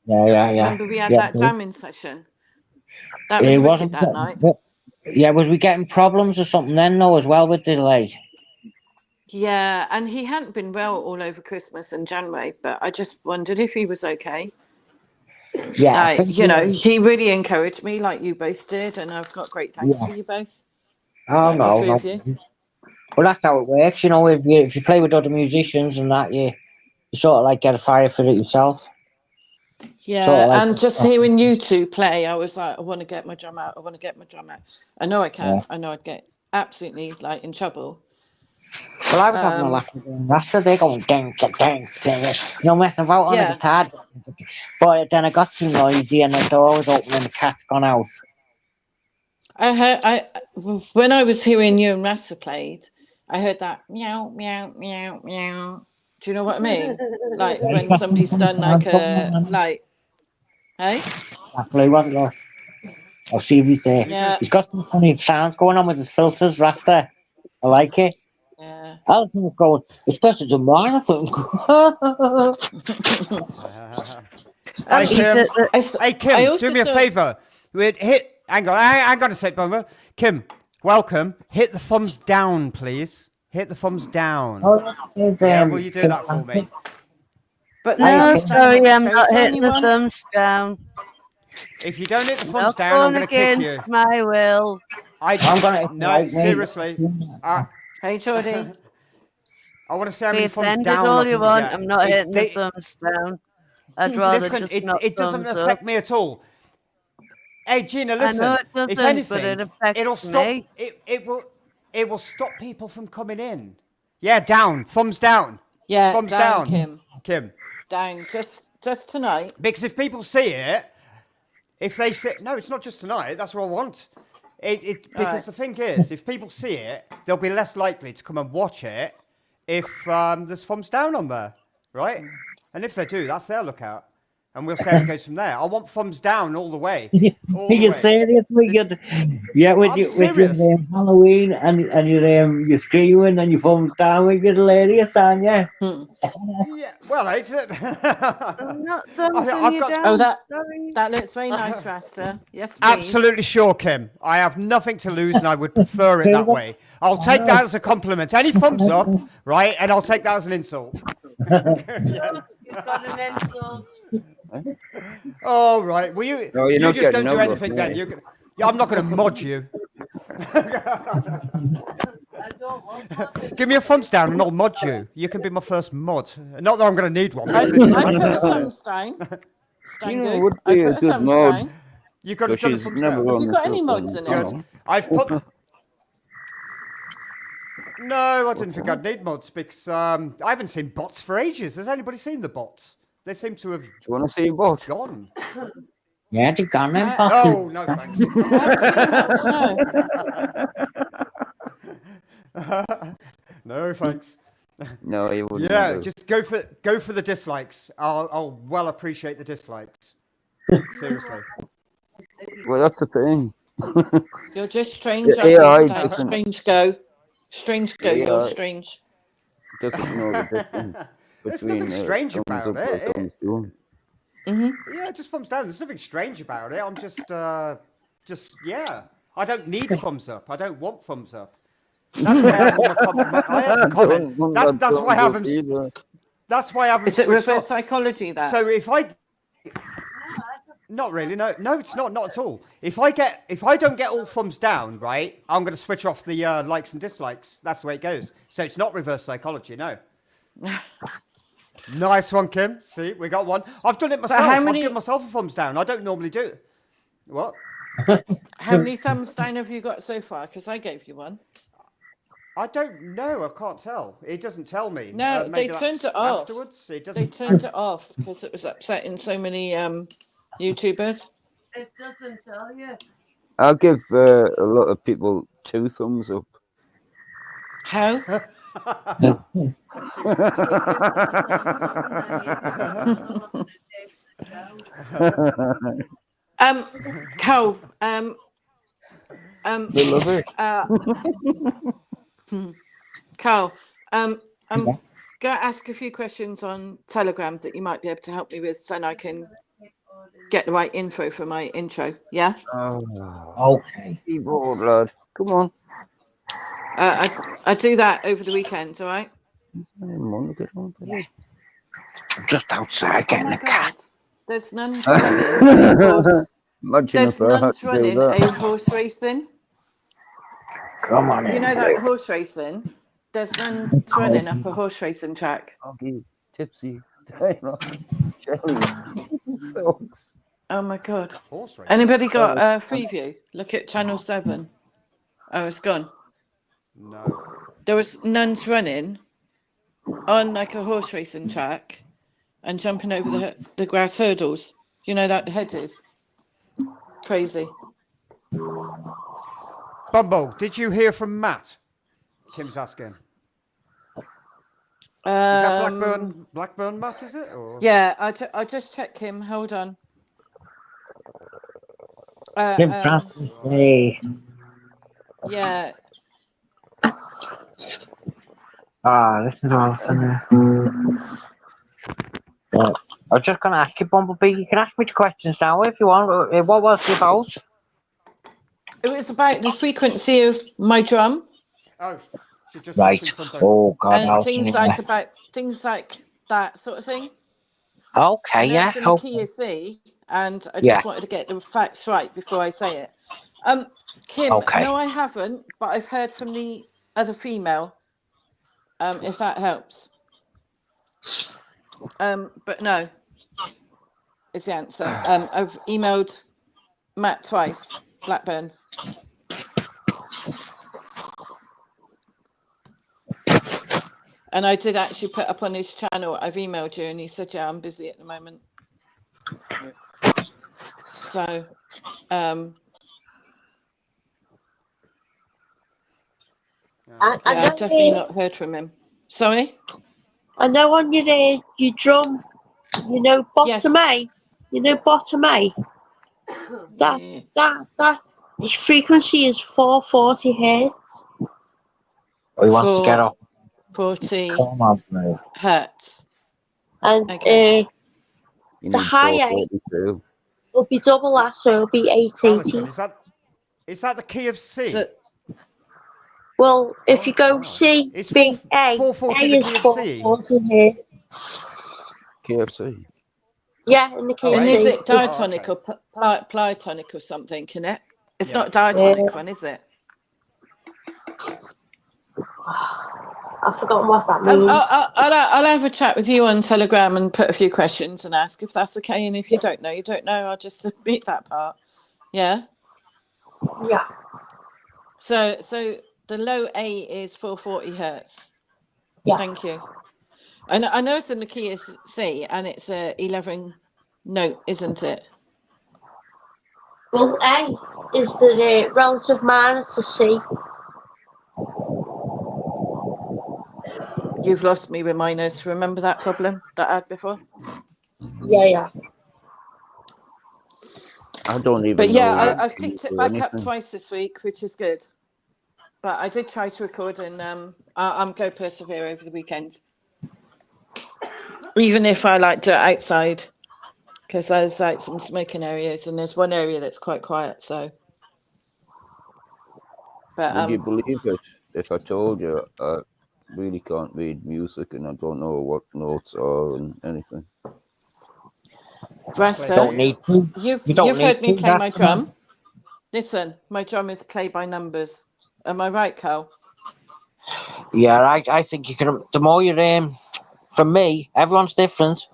Yeah. Remember we had Yeah, that jamming session? That was it wicked wasn't. that night. Yeah, was we getting problems or something then, though, as well with delay? Yeah, and he hadn't been well all over Christmas and January, but I just wondered if he was okay. Yeah, I Like, think. you know, he really encouraged me, like you both did, and I've got great thanks Yeah. for you both. Oh Like all no, three no. of you. Well, that's how it works, you know. If you play with other musicians and that, you sort of like get a fire for it yourself. Yeah, Sort of like. and just hearing you two play, I was like, I want to get my drum out. I want to get my drum out. I know I can. Yeah. I know I'd get absolutely like in trouble. Well, I was having a laugh with them yesterday, going ding, ding, ding, ding, you know, messing about on a Yeah. guitar. But then I got too noisy, and the door was open, and the cat's gone out. I heard when I was hearing you and Rasta played, I heard that meow meow meow meow. Do you know what I mean? Like Yeah, he's when got somebody's some done like sound going a on. like, hey? Actually, wasn't there? I'll see if he's there. Yeah. He's got some funny sounds going on with his filters, Rasta. I like it. Yeah. Alison was going, especially the marathon. Hi, Kim. Hey, Kim, I also do me a saw- favour. Hang on a sec, Bummer. Kim, welcome. Hit the thumbs down, please. Hit the thumbs down. Yeah, will you do that for me? But No, the sorry, I'm shows not or hitting the anyone? thumbs down. If you don't hit the thumbs Not down, I'm going going to kick you. against my will. I'm gonna No, seriously. Hey, Jordy. I want to see how Be many thumbs offended down all I you can want. get. I'm not hitting the They- thumbs down. I'd rather Listen, just not it doesn't thumbs affect up. me at all. Hey, Gina, I listen. know it If doesn't, anything, but it affects it'll stop. me. It will stop people from coming in. Yeah, down. Thumbs down. Yeah, Thumbs down, down. Kim. Down. Just tonight. Because if people see it, if they say no, it's not just tonight. That's what I want. Because Right. the thing is, if people see it, they'll be less likely to come and watch it if there's thumbs down on there, right? And if they do, that's their lookout. And we'll see how it goes from there. I want thumbs down all the way. All Are the you way. serious? With your, yeah, with I'm your serious. Halloween and your screaming and your thumbs down, with your hilarious, aren't you? Yeah, well, it's it. I'm not thumbsing I've you got- down. Oh, that Sorry. looks very nice, Rasta. Yes, please. Absolutely sure, Kim. I have nothing to lose, and I would prefer it that way. I'll take that as a compliment. Any thumbs up, right? And I'll take that as an insult. Yeah. You've got an insult. Oh, right. Well, you No, you're you not just getting don't do over anything it, then. mate. Yeah, I'm not going to mod you. I don't want that. Give me a thumbs down, and I'll mod you. You can be my first mod. Not that I'm going to need one. I because this is put a 100%. thumbs down. You know, Stangu. would I be a put a good thumbs mod. down. You got But to put a she's thumbs never down. Have on you the got any show mods for in a it? Good. while. I've put. No, I didn't think I'd need mods because I haven't seen bots for ages. Has anybody seen the bots? They seem to have Do you want to see what? gone. Yeah, they've gone then. Oh, no, thanks. No, thanks. No, you wouldn't. Yeah, want to. just go for the dislikes. I'll well appreciate the dislikes. Seriously. Well, that's the thing. You're just strange. The aren't AI you, Stan? doesn't- Strange go. Strange go. The You're AI strange. Doesn't know the difference There's between nothing strange thumbs about up or it. thumbs down. Yeah, it just thumbs down. There's nothing strange about it. I'm just yeah. I don't need thumbs up. I don't want thumbs up. That's why I have them. That's why I have them. Either. That's why I haven't Is it switched reverse off. psychology that? So if I, not really, no, it's not at all. If I don't get all thumbs down, right, I'm going to switch off the likes and dislikes. That's the way it goes. So it's not reverse psychology, no. Nice one, Kim. See, we got one. I've done it myself. how I've many- given myself a thumbs down. I don't normally do it. What? How many thumbs down have you got so far? Because I gave you one. I don't know. I can't tell. It doesn't tell me. No, they Maybe turned that's it off. afterwards. It They doesn't. turned it off because it was upsetting so many YouTubers. It doesn't tell you. I'll give a lot of people 2 thumbs up. How? Carl, They love it. Carl, I'm going to ask a few questions on Telegram that you might be able to help me with so I can get the right info for my intro. Yeah? Okay. Keyboard, lad. Come on. I do that over the weekend, all right? Get on for it. I'm just outside Oh getting my a cat. God. There's nuns running a horse. Imagine There's if I had nuns to do running that. a horse racing. Come on You in. know that horse racing? There's nuns running up a horse racing track. Oggy, Tipsy, Taylor, Shelly, Socks. Oh my God. Horse race. Anybody got a Freeview? Look at Channel 7. Oh, it's gone. No. There was nuns running on like a horse racing track and jumping over the grass hurdles. You know that hedges. Crazy. Bumbo, did you hear from Matt? Kim's asking. Is that Blackburn Matt, is it? Or? Yeah, I just checked him. Hold on. Give Francis a. Yeah. This is awesome. Yeah. I was just going to ask you, Bumblebee. You can ask me questions now if you want. What was it about? It was about the frequency of my drum. Oh, she just Right. something. Oh God, And Alison, things like that sort of thing. Okay, I know yeah. it's in the key of C, and I just wanted to get the facts right before I say it. Kim, Okay. no, I haven't, but I've heard from the other female. If that helps. But no, is the answer. I've emailed Matt twice, Blackburn. And I did actually put up on his channel, I've emailed you, and he said, yeah, I'm busy at the moment. So, I I've know definitely not heard from him. Sorry? I know on your drum, you know, bottom Yes. A. You know, bottom A. That frequency is 440 hertz. Oh, he wants to get up. 40 Come on, bro. hertz. And Okay. You the need high A 442. will be double that, so it'll be 880. Alison, is that the key of C? So, Well, if you go wow. C, Is B, A, 440 A the is key of C? 440 hertz. KFC. Yeah, in the key and of is C. it diatonic okay. or pliatonic or something, can it? It's Yeah. not diatonic one, is it? I've forgotten what that means. I'll have a chat with you on Telegram and put a few questions and ask if that's okay. And if you don't know, you don't know. I'll just admit that part. Yeah. Yeah. So the low A is 440 hertz. Yeah. Thank you. And I know it's in the key of C, and it's a 11 note, isn't it? Well, A is the relative minus to C. You've lost me with my notes. Remember that problem that I had before? Yeah. I don't even But know. yeah, I've picked it back up anything. twice this week, which is good. But I did try to record, and I'm going to persevere over the weekend. Even if I like to outside, because there's like some smoking areas, and there's one area that's quite quiet. So, but Would you believe it if I told you really can't read music, and I don't know what notes are and anything. Rasta, Don't need to. you've You don't you've need heard me to. play my That's fine. drum. Listen, my drum is play by numbers. Am I right, Carl? Yeah, I think you can. The more you for me, everyone's different,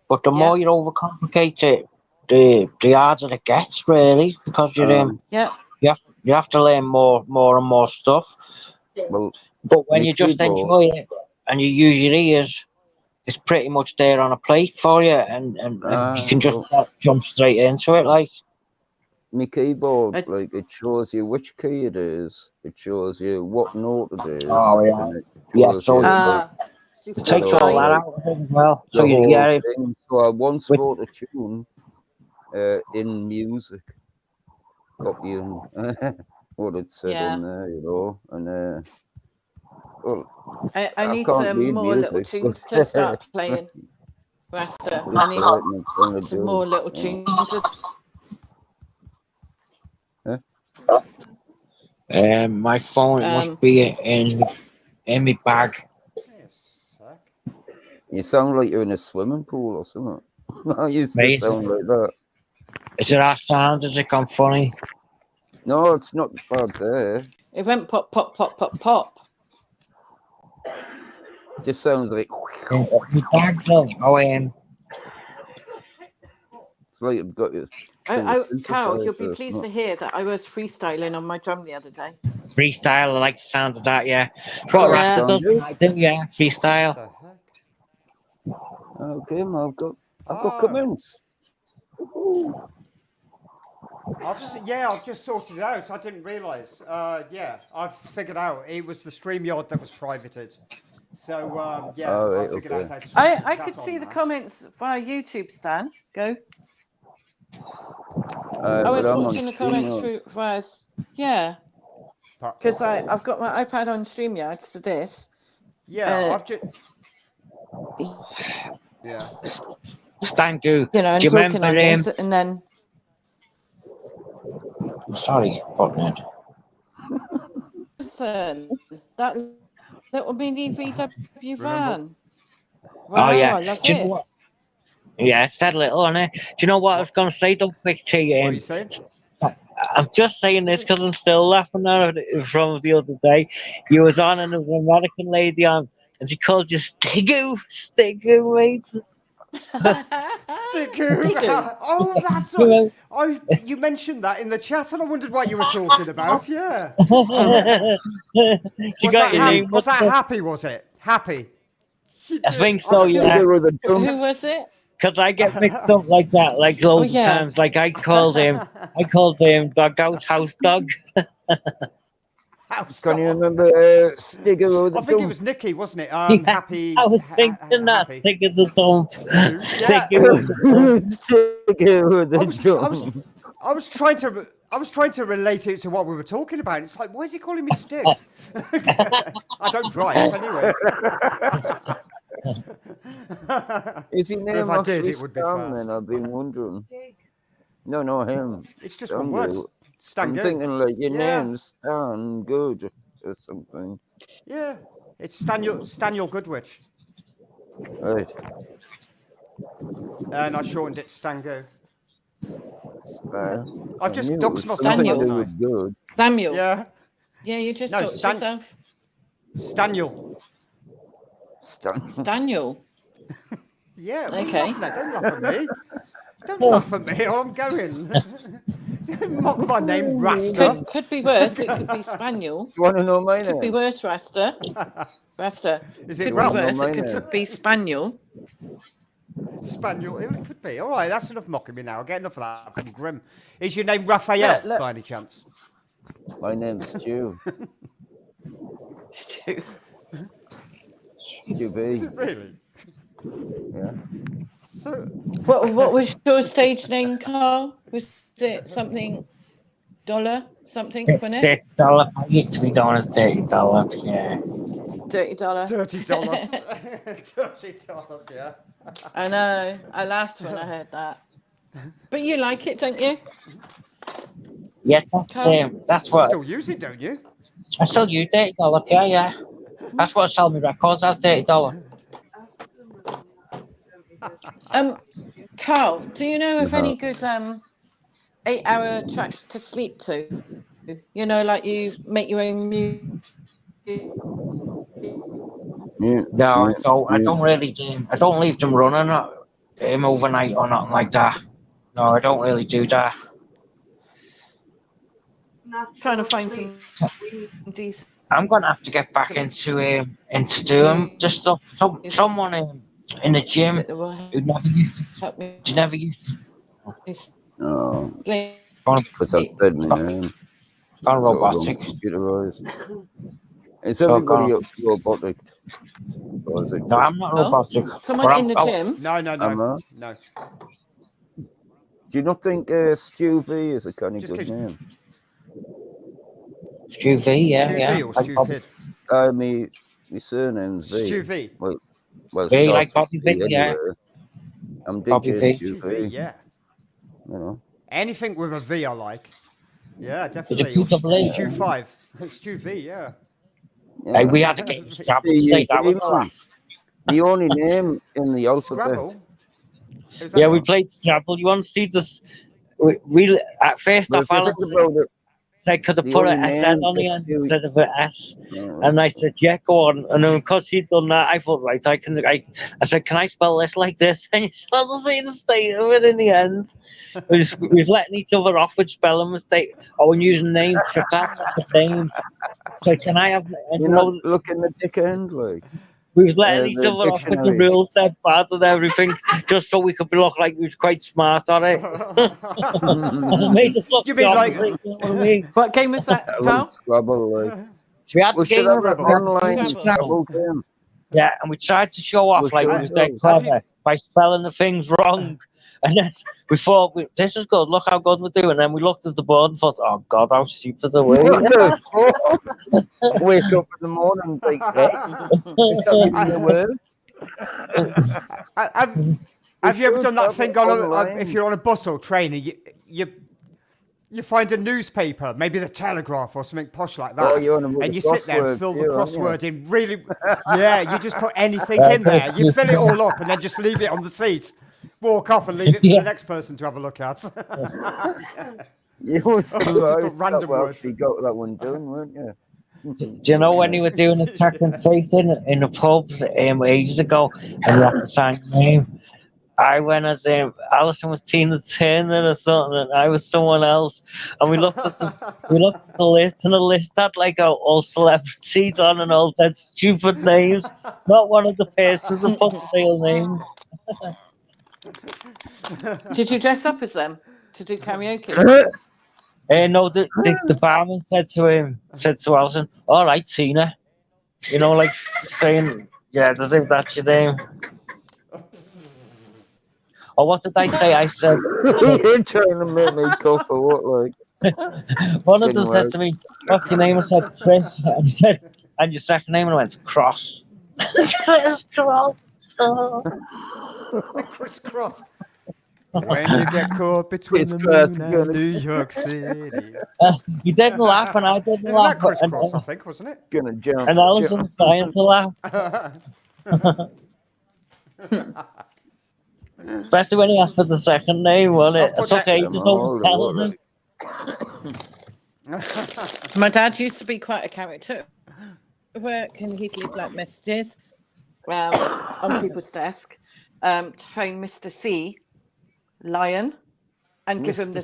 but the Yeah. more you overcomplicate it, the harder it gets, really, because Yeah. you have to learn more and more stuff. Well, But when my you just keyboard, enjoy it and you use your ears, it's pretty much there on a plate for you, and you can just well, jump straight into it. Like, my keyboard, I- like it shows you which key it is. It shows you what note it is, oh yeah, and it yeah. shows So you like so you've it got the you takes all know that chines. like out of it as well. So the whole yeah, thing. So I once with wrote a tune in music, copying what it said Yeah. on there, and well, I I need can't some read more little music, but tunes to start playing, Rasta. it's I need all right, and I'm trying to some do. more little tunes. my phone, it must Um, be in my bag. Yes, sec. You sound like you're in a swimming pool or something. I used to Mate, sound like that. is it that sound? Does it come funny? No, it's not bad there. it went pop, pop, pop, pop, pop. Just sounds like My bag, though. Oh, it's like you've got your two Carol, you'll be synthesizers. pleased to hear that I was freestyling on my drum the other day. freestyle. I like the sound of that. Yeah, it's what Oh, Rasta Yeah. does. sound I do. Yeah, freestyle. The heck? okay, I've got Oh, comments. I've just sorted it out. I didn't realise. Yeah, I've figured out it was the StreamYard that was privated. So yeah, All I right, figured okay. out how to switch I the could chat see on the now. comments via YouTube, Stan. Go. I But was I'm on watching the comments StreamYard. via. Yeah, But, because I've got my iPad on StreamYard to this. yeah, I've just yeah. Stan Goo. You know, and Do you talking remember on this, and then Sorry, button. listen, that little mini VW van. Oh Wow, yeah. I love Do you know it. what? Yeah, it's that little on it. Do you know what I was going to say? Don't quick to you. What are you saying? I'm just saying this because I'm still laughing at it from the other day. You was on and there was an American lady on, and she called you Stigoo, mate. Stigoo. Oh, that's You what. know? You mentioned that in the chat, and I wondered what you were talking about. Yeah. She got your name. Was What's that the? happy? Was it happy? She I did. think so. I've Yeah. Sticker with a jump. Who was it? Because I get mixed up like that, like Oh loads of yeah. times. Like I called him Dog House Dog. House Can you dog. remember Sticker with a I think it jump? was Nikki, wasn't it? Yeah, Happy. I was thinking that Happy. stick of the thumb, Yeah. stick of the thumb. Sticker with I a was jump. I was trying to relate it to what we were talking about. It's like, why is he calling me Stick? I don't drive anyway. Is he But named if I after did, his it would be Stan then? fast. I've been wondering. No, him. It's just one word. Stangu. Stangu. I'm thinking like your Yeah. name's Stan Good or something. Yeah, it's Staniel Goodwich, Right. and I shortened it Stango. I've I just knew it doxed was myself, something to Daniel. do haven't I? with good. Samuel. Yeah, Yeah, you just No, got yourself. Staniel. Stan. Daniel. Yeah, what are you Okay. laughing at? Don't laugh at me. Don't laugh at me, or I'm going. Don't mock my name, Rasta. Could be worse. It could be Spaniel. You want to know my Could be name? worse, Rasta. Rasta. Is Could it be Ralph? worse. No, It could mine be Spaniel. Spaniel? It could be. All right, that's enough mocking me now. I'll get enough of that. Pretty grim. Is your name Raphael, Look. by any chance? My name's Stu. Stu. Stu Is B. it really? Yeah. So, What was your stage name, Carl? Was it something something, wasn't it? $30. I used to be known as $30. Yeah. $30. $30. $30, yeah. I know. I laughed when I heard that. But you like it, don't you? Yeah, Carl? that's You what still use it, don't you? I still use $30. Yeah, yeah. That's what I sell me records. That's $30. Carl, do you know of No. any good 8-hour tracks to sleep to? You know, like you make your own music. Yeah, No, I yeah, don't. I yeah. don't really do. I don't leave them running overnight or nothing like that. No, I don't really do that. Trying to find some decent I'm gonna have to get back into doing music just stuff. Someone in the gym that will who never used to, help me who never used Oh, sleep. because I've said my name. gone Sort of robotic. computerized. Is So everybody gone. robotic? Or is it No, just I'm not Oh, robotic. someone But in the gym. No, no, no, Emma? no. Do you not think Stu V is a kind of Just good because name? Stu V, yeah, Stu yeah. V or Like Stu Bobby, Kid? My surname's Stu V. V. Well, V, like starts with Bobby V V, yeah. anyway. I'm Bobby DJ V. Stu Stu V, V. yeah. You know. Anything with a V I like. Yeah, Is it definitely. Or Q-double-E? Stu 5. Stu V, yeah. Hey, Yeah. we had a game of Scrabble today. That CUV, was a man. laugh. The only name in the alphabet. Scrabble? Is Yeah, that? we played Scrabble. You want to see this? We at first But off, if you think Alan about it, said, could I the put only a Z name on the that end Stu. instead of an S? And I said, yeah, go on. And then because he'd done that, I thought, right, I said, can I spell this like this? And you sort of see the state of it in the end. We've letting each other off with spelling mistake. Oh, and using names, for names. So can I have, and You're you not know, looking at the dick end, like we was letting each the other off with the dictionary. rules, dead bad and everything, just so we could look like we was quite smart on it. And it made us look You the mean like opposite, you know what I mean? What game was that, I love Carl? Scrabble, like. We had the We should game have of an Scrabble? online Scrabble. Scrabble game. yeah, and we tried to show off We like we should was dead do. Have you- clever by spelling the things wrong. And then we thought, this is good, look how good we're doing. And then we looked at the board and thought, oh God, how stupid are we? What the fuck? Wake up in the morning like, it's not even the word. Have you ever should done that have thing it on online. if you're on a bus or train and you find a newspaper, maybe the Telegraph or something posh like that, Oh, you're on about and the you sit there and crossword fill the too, aren't you? crossword in really, yeah, you just put anything in there, you fill it all up and then just leave it on the seat, walk off and leave it for Yeah. the next person to have a look at. You were Just put surprised random that we words. actually got that one done, weren't you? Do you know when you were doing a track and face in a pub ages ago and you had to sign your name? I went as Alison was Tina Turner or something, and I was someone else. And we looked at the list, and the list had like all celebrities on and all that stupid names. Not one of the persons that put the real name. Did you dress up as them to do karaoke? No, the barman said to Alison, "All right, Tina," you know, like saying, "Yeah, that's your name." Or what did I say? I said, You're trying to make me cough or what, like? one of them Didn't said work. to me, "What's your name?" I said, "Chris." And he said, "And your second name?" And I went, "Cross." Chris Cross. Crisscross. When you get caught between It's the class moon again. and New York City. You didn't laugh, and I didn't Isn't laugh. that crisscross, I think, wasn't it? Gonna jump. And Alison was dying to laugh, especially when he asked for the second name, wasn't it? I've put It's okay, that- just overselling him. My dad used to be quite a character at work, and he'd leave like messages on people's desk to phone Mr. C, Lion, and give him the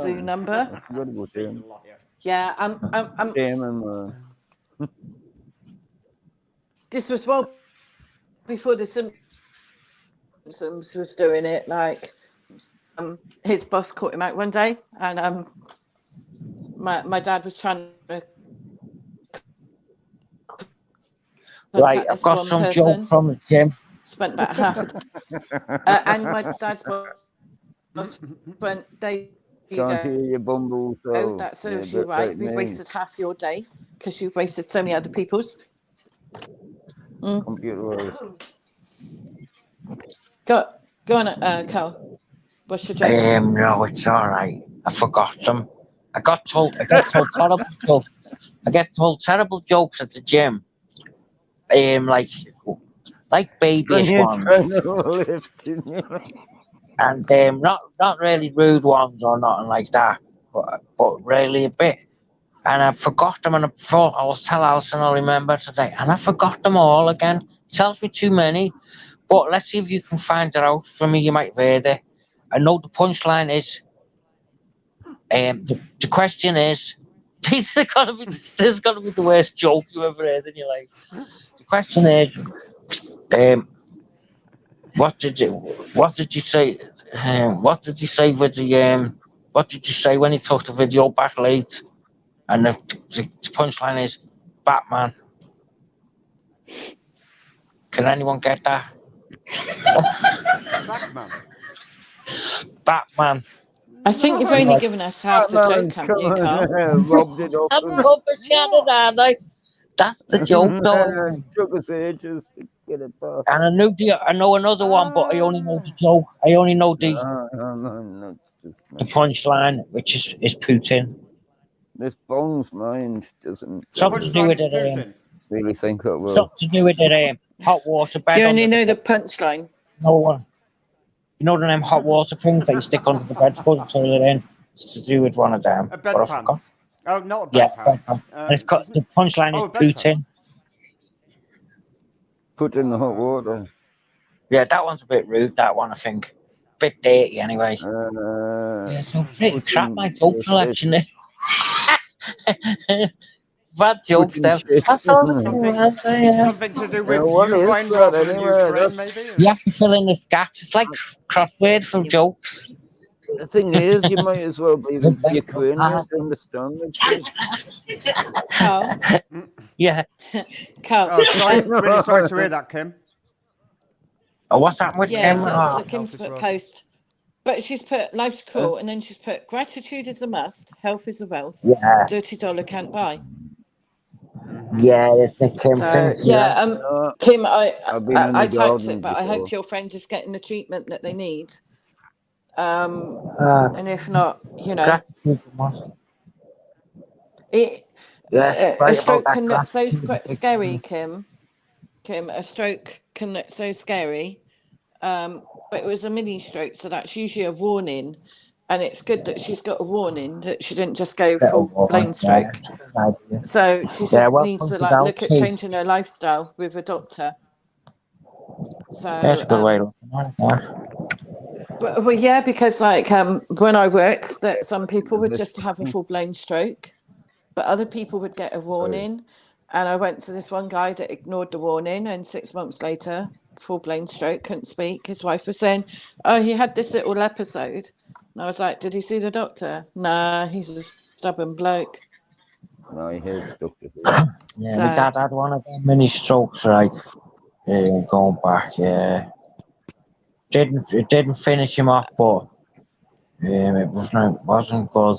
zoo number. Yeah, Damon, this was well before the Simpsons was doing it. Like, his boss caught him out one day, and my dad was trying to Right, I've got some joke from the gym. Spent about half a day. And my dad's boss went, "There you can't hear go. your bumble, Oh, so that serves yeah, you right. like We've me. wasted half your day because you've wasted so many other people's." Computerized. Go on, Carl. What's your joke? No, it's all right. I forgot them. I get told terrible jokes at the gym, like babyish You're ones, trying to lift, didn't you? and not really rude ones or nothing like that, but really a bit. And I forgot them, and I thought I was tell Alison I'll remember today, and I forgot them all again. Tells me too many, but let's see if you can find it out for me. You might have heard it. I know the punchline is. The question is, this is gonna be the worst joke you ever heard in your life. The question is, what did you say? What did you say with the What did you say when he took the video back late? And the punchline is Batman. Can anyone get that? Backman. Batman. I think you've No. only given us half the joke, haven't you, Carl? Robbed it off I'm him. rubber shattered, aren't I? That's the joke, though. It took us ages to get it back. And I know another one, but I only know the joke. I only know the No, it's the just punchline, which is Putin. this Bong's mind doesn't The Something to do punchline with is it. Putin. really think that well. Something to do with it. Hot water bed. You only under know the bed. punchline. No one. You know them hot water things that you stick under the bed to put the toilet in. It's to do with one of them. A But I bedpan. forgot. Oh, not a Yeah, bedpan. bedpan. And it's got, Isn't the it? punchline Oh, is a bedpan. Putin. Put in the hot water. Yeah, that one's a bit rude. That one, I think, bit dirty anyway. Yeah, so pretty put crap. in My joke shit. selection. Bad jokes, Put in though. shit. That's all the Something to do with what is Ukraine that rather than anyway? Ukraine, That's- maybe? You have to fill in the gaps. It's like crossword for jokes. The thing is, you might as well be the Ukrainian to understand that shit. Carl, Yeah. Carl. Oh, sorry. Really sorry to hear that, Kim. Oh, what's happened with Yeah, Kim? so Kim's Health is put wealth. post. But she's put life's cool, and then she's put gratitude is a must, health is a wealth, Yeah. dirty dollar can't buy. Yeah, that's the Kim So thing. yeah, Kim, I've been in the I typed garden it, but I before. hope your friend is getting the treatment that they need. Uh, And if not, you know, gratitude must. it, Yeah, a right stroke about can that look so gratitude. scary, Kim. Kim, a stroke can look so scary. But it was a mini stroke, so that's usually a warning. And it's good that she's got a warning that she didn't just go full blown stroke. So she just needs to like look at changing her lifestyle with a doctor. So That's a good way to look at it. well, yeah, because like when I worked, that some people would just have a full blown stroke, but other people would get a warning. And I went to this one guy that ignored the warning, and 6 months later, full blown stroke, couldn't speak. His wife was saying, "Oh, he had this little episode." And I was like, "Did he see the doctor?" Nah, he's a stubborn bloke. No, he hates doctors. Yeah, my dad had one of them mini strokes, right? Going back, it didn't finish him off, but it wasn't good.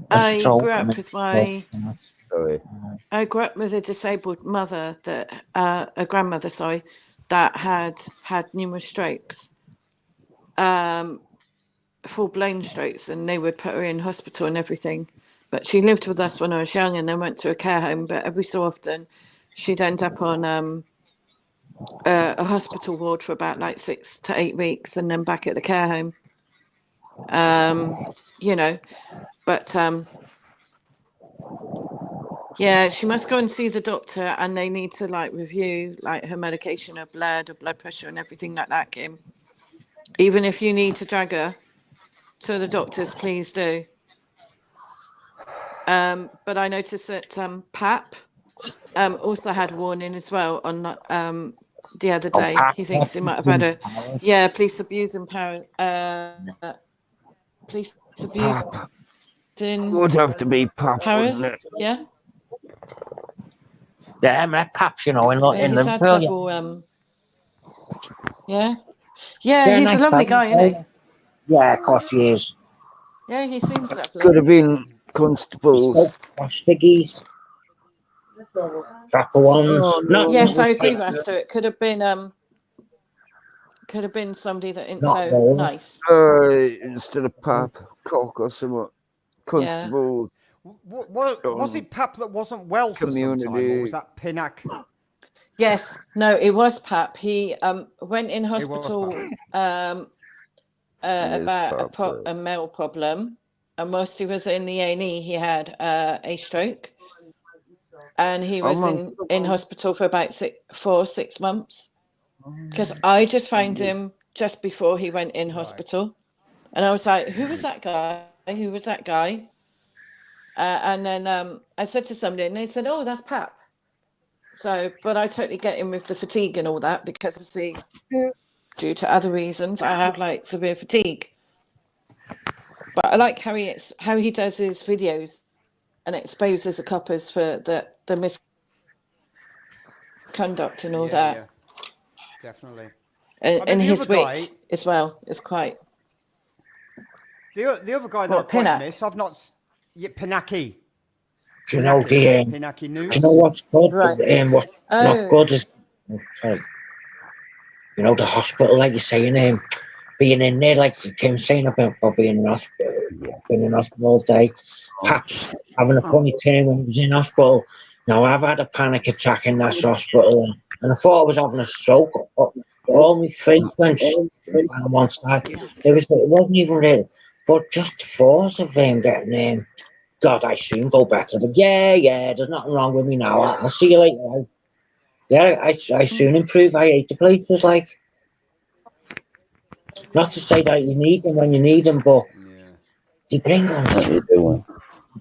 I grew up with Sorry. I grew up with a disabled mother that a grandmother, sorry, that had numerous strokes, full blown strokes, and they would put her in hospital and everything. But she lived with us when I was young, and then went to a care home. But every so often, she'd end up on a hospital ward for about like 6 to 8 weeks, and then back at the care home. You know, but yeah, she must go and see the doctor, and they need to like review like her medication, her blood pressure, and everything like that, Kim. Even if you need to drag her to the doctors, please do. But I noticed that Pap also had warning as well on the other day. He thinks he might have had a police abuse in police abuse in Would have to be Pap, Paris. wouldn't it? Yeah. Yeah, my Pap, you know, in He's had Liverpool. Yeah, he's nice a lovely guy, isn't he? Yeah, of course he is. Yeah, he seems lovely. Could have been constables. Stiggies. Trapper ones. No, Yes, I agree, Master. It could have been somebody that isn't Not so really. nice. Instead of Pap, Cock or something. Constables. Was it Pap that wasn't well for some time, or was that Pinnock? Yes, no, it was Pap. He went in hospital about a male problem, and whilst he was in the A&E, he had a stroke, and he was in hospital for about 6 months. Because I just found him just before he went in hospital, and I was like, "Who was that guy? Who was that guy?" And then I said to somebody, and they said, "Oh, that's Pap." So, but I totally get him with the fatigue and all that, because obviously, due to other reasons, I have like severe fatigue. But I like how he does his videos and exposes the coppers for the misconduct and all that. Yeah, definitely. And his wit as well is quite. The other guy that I quite miss, I've not. Pinaki. Do you know Pinaki News? Do you know what's good? Right. What's not good is, sorry. You know, the hospital, like you're saying, being in there, like Kim saying about being in hospital, all day. Perhaps having a funny time when he was in hospital. Now, I've had a panic attack in that hospital, and I thought I was having a stroke. All my face went on one side. It wasn't even real, but just the force of getting God, I soon go better. But yeah, there's nothing wrong with me now. I'll see you later. Yeah, I soon improve. I hate the places, like. Not to say that you need them when you need them, but they bring on.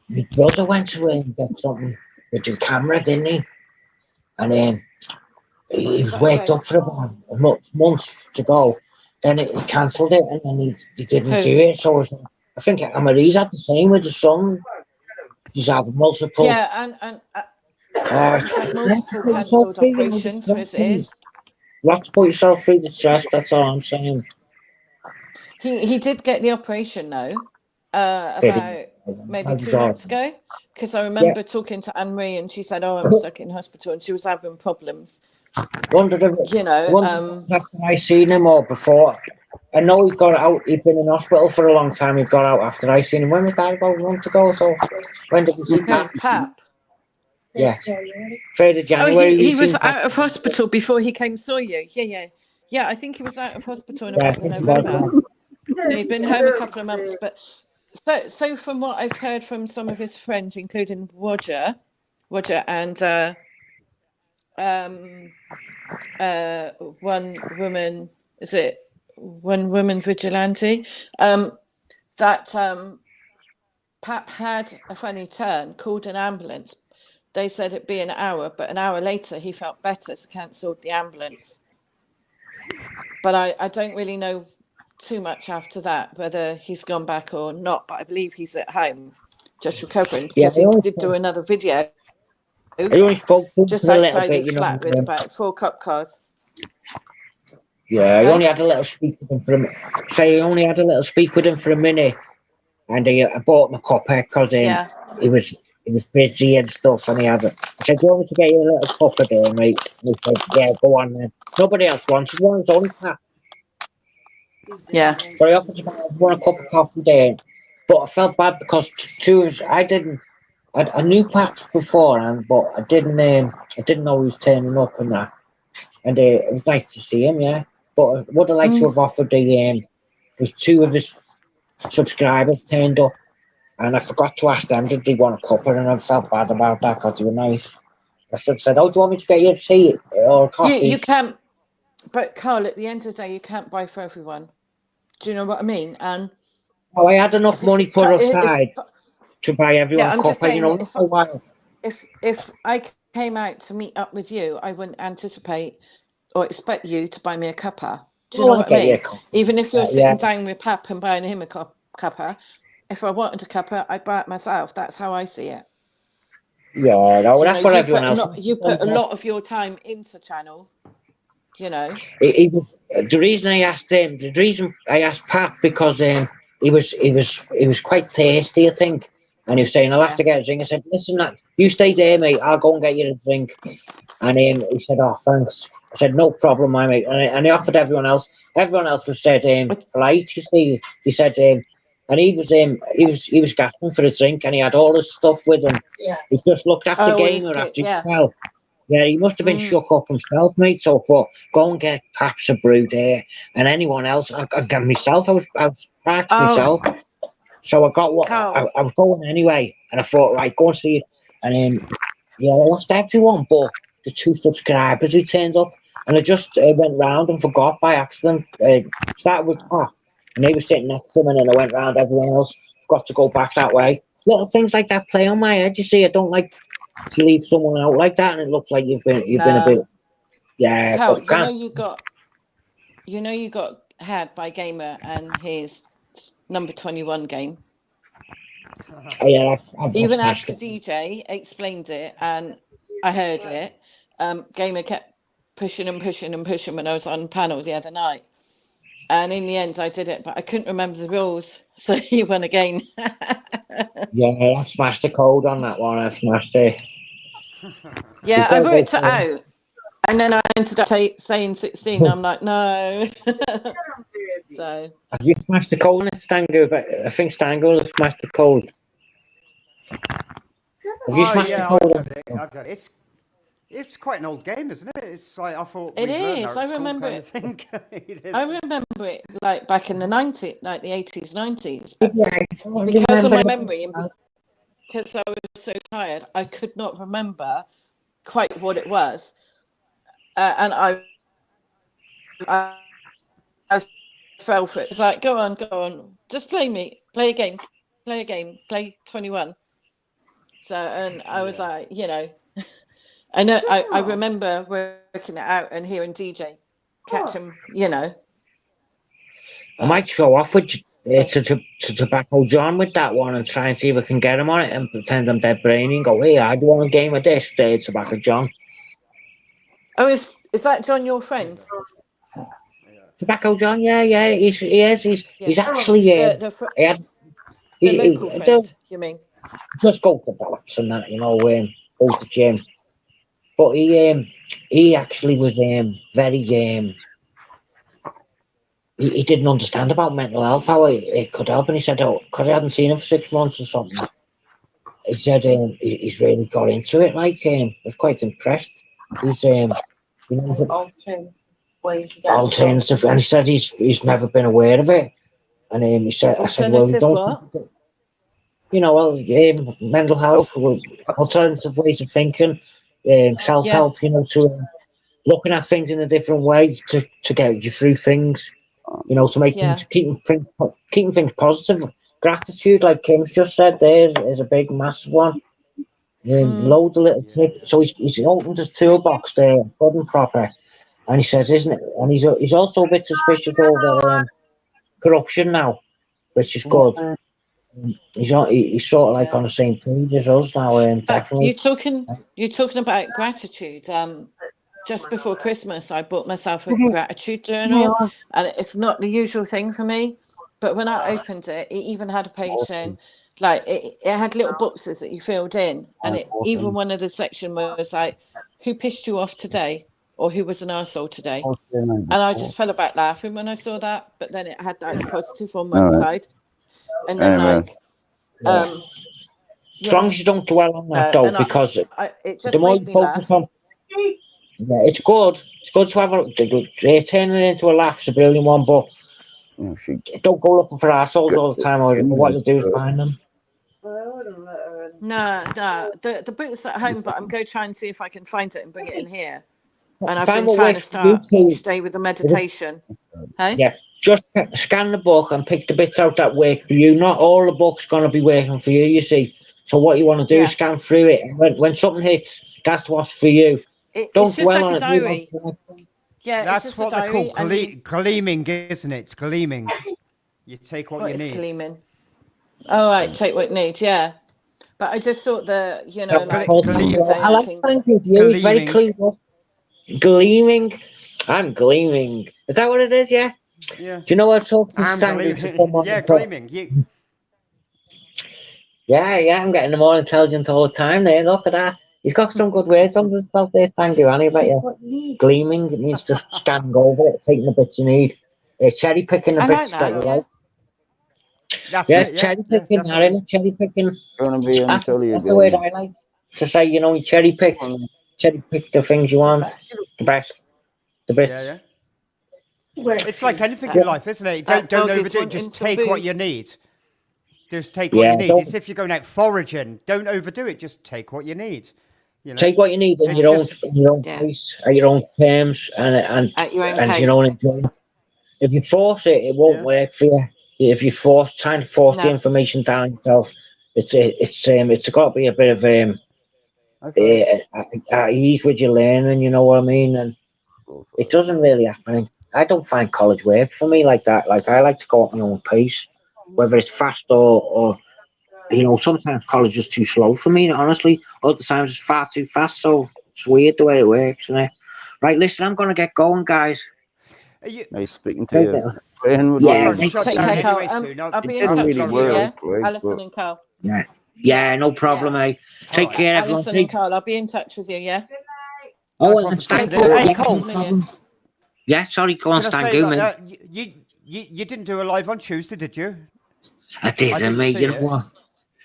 My brother went to get something with the camera, didn't he? And he was waked up for about months to go. Then he cancelled it, and then he didn't do it. So I think Amarie's had the same with his son. He's had multiple. Yeah, and multiple cancelled operations for his ears. You have to put yourself through the stress. That's all I'm saying. He did get the operation though, about maybe 2 months ago, because I remember talking to Anne-Marie, and she said, "Oh, I'm stuck in hospital," and she was having problems. Wondered if after I seen him or before. I know he got out. He'd been in hospital for a long time. He got out after I seen him. When was that? About a month ago. So when did we see Pap? Yeah, 3rd of January. Oh, he was out of hospital before he came and saw you. Yeah. I think he was out of hospital in about November. He'd been home a couple of months, but so from what I've heard from some of his friends, including Roger, and one woman vigilante, that Pap had a funny turn, called an ambulance. They said it'd be an hour, but an hour later he felt better, so cancelled the ambulance. But I don't really know too much after that, whether he's gone back or not, but I believe he's at home just recovering, because he did do another video. I only spoke to him just for a outside little bit, his flat with about 4 cop cars. Yeah, I only had a little speak with him for a minute. I only had a little speak with him for a minute, and I bought him a cuppa because he was busy and stuff, and I said, "Do you want me to get you a little cuppa there, mate?" And he said, "Yeah, go on then." Nobody else wanted one, it's only Pat. Yeah. So I offered to buy everyone a cup of coffee there, but I felt bad because I knew Pat beforehand, but I didn't know he was turning up and that. And it was nice to see him, yeah. But I would have liked to have offered was 2 of his subscribers turned up, and I forgot to ask them, did they want a cuppa, and I felt bad about that because they were nice. I should have said, "Oh, do you want me to get you a tea or a coffee?" You can't, but Carl, at the end of the day, you can't buy for everyone. Do you know what I mean? And I had enough money put aside to buy everyone a cuppa, you know. If I came out to meet up with you, I wouldn't anticipate or expect you to buy me a cuppa. Do you know what I mean? Even if you're sitting down with Pap and buying him a cuppa, if I wanted a cuppa, I'd buy it myself. That's how I see it. Yeah, no, that's what everyone else. You put a lot of your time into channel. You know, it was the reason I asked him. The reason I asked Pap because he was quite thirsty, I think, and he was saying, "I'll have to get a drink." I said, "Listen, you stay there, mate. I'll go and get you a drink." And he said, "Oh, thanks." I said, "No problem, my mate." And he offered everyone else. Everyone else was said polite. You see, he said, and he was gasping for a drink, and he had all his stuff with him. Yeah. He just looked after Oh, his Gamer kit, after he yeah. fell. Yeah, he must have been shook up himself, mate. So I thought, go and get perhaps a brew there, and anyone else. I got myself. I was cracked Oh, myself. So I got what Carl. I was going anyway, and I thought, right, go and see it. And yeah, I lost everyone, but the 2 subscribers who turned up, and I just went round and forgot by accident. Started with Pat, and they were sitting next to him, and then I went round everyone else. Forgot to go back that way. Little things like that play on my head. You see, I don't like to leave someone out like that, and it looks like you've been a bit, yeah. Carl, But can't, you got had by Gamer and his number 21 game. yeah, I've Even smashed after it. DJ explained it and I heard it, Gamer kept pushing and pushing and pushing when I was on panel the other night. And in the end, I did it, but I couldn't remember the rules, so he won again. Yeah, I smashed the code on that one. I smashed it. Yeah, I worked it out. And then I ended up saying 16. I'm like, no. So. Have you smashed the code on it, Stango? I think Stango has smashed the code. Have you smashed the code? I got it. It's quite an old game, isn't it? It's like I thought. It we'd learned is. that at I school remember kind it. of thing. It is. I remember it like back in the 90s, like the 80s, 90s. Yeah, Because of my memory and because I was so tired, I could not remember quite what it was. And I fell for it. It's like, go on, just play a game, play 21. So, and I was like, I know, I remember working it out and hearing DJ catch him, I might show off with to Tobacco John with that one and try and see if I can get him on it and pretend I'm dead brainy and go, hey, I do want a game of this, Tobacco John. Oh, is that John your friend? Tobacco John, yeah, he's actually the local friend, you mean? Just go to bollocks and that, go to gym. But he actually was very he didn't understand about mental health, how it could help, and he said, because I hadn't seen him for 6 months or something. He said he's really got into it. Like I was quite impressed. He's alternative, and he said he's never been aware of it. And he said, I said, well, we don't. Mental health, alternative ways of thinking, self-help. To looking at things in a different way to get you through things. To make keeping things positive. Gratitude, like Kim's just said, there is a big, massive one. Loads of little tips. So he's opened his toolbox there, good and proper. And he says, isn't it? And he's also a bit suspicious over corruption now, which is good. He's sort of like on the same page as us now. Definitely. You're talking about gratitude. Just before Christmas, I bought myself a gratitude journal, and it's not the usual thing for me. But when I opened it, it even had a page saying, like, it had little boxes that you filled in, and even one of the section was like, who pissed you off today, or who was an arsehole today? And I just fell about laughing when I saw that. But then it had that positive on one side, and then as long as you don't dwell on that though, because it just the more made you me focus laugh. on. Yeah, it's good. It's good to have turning it into a laugh's a brilliant one, but don't go looking for assholes all the time. Or what you do is find them. No, the book's at home, but I'm going to try and see if I can find it and bring it in here. And I've been trying to start each day with a meditation. Hey? Yeah, just scan the book and pick the bits out that work for you. Not all the book's going to be working for you, you see. So what you want to do is scan through it. And when something hits, that's what's for you. Don't dwell on it. Diary. Yeah, that's what they call gleaming, isn't it? It's gleaming. You take what you need. Gleaming? Oh, right, take what you need. Yeah, but I just thought I like thanking you. It's very clean. Gleaming. I'm gleaming. Is that what it is? Yeah. Yeah. Do you know what I'm talking to someone? Yeah, gleaming. Yeah. I'm getting more intelligent all the time. There, look at that. He's got some good words on this about this. Thank you, Annie. About you. Gleaming. It means just scanning over it, taking the bits you need, cherry picking the bits that you like. That's Yes, it. Yeah, cherry yeah, picking, definitely. Aaron, cherry picking. Gonna be on telly That's the word again. I like to say. You know, you cherry pick the things you want, the best, the bits. Yeah, yeah. It's like anything in Yeah, life, isn't it? That Don't dog is overdo it. wanting Just some take what you booze. need. Just take what yeah. you need. It's if you're going out foraging, don't overdo it. Just take what you need. You know, Take what you need it's just in your own Yeah. pace, at your own terms, At your own and you know, pace. enjoy. If you force it, it won't yeah. work for you. If you trying to force the No. information down yourself, it's got to be a bit of Okay. ease with your learning. You know what I mean? And it doesn't really happen. I don't find college work for me like that. Like I like to go at my own pace, whether it's fast or you know. Sometimes college is too slow for me. Honestly, other times it's far too fast. So it's weird the way it works, isn't it? Right, listen, I'm gonna get going, guys. Are you, Nice speaking to Right, you. Playing with I've yeah, got to you. right, shut Take down care, Carl. anyway soon. I'll It be in I've didn't touch really got with to you, go. work, yeah? like, Alison but and Carl. yeah, yeah, no problem, mate. All Take right. care, everyone. Alison and Carl, I'll be in touch with you, yeah? Oh, Nice one and for Stan, dropping in. Paul, Hey, yeah, thanks no a Cole, million. problem. Yeah, sorry, go on, can I Stan, say go, that mate. you didn't do a live on Tuesday, did you? I I didn't, didn't mate. see You know it. what?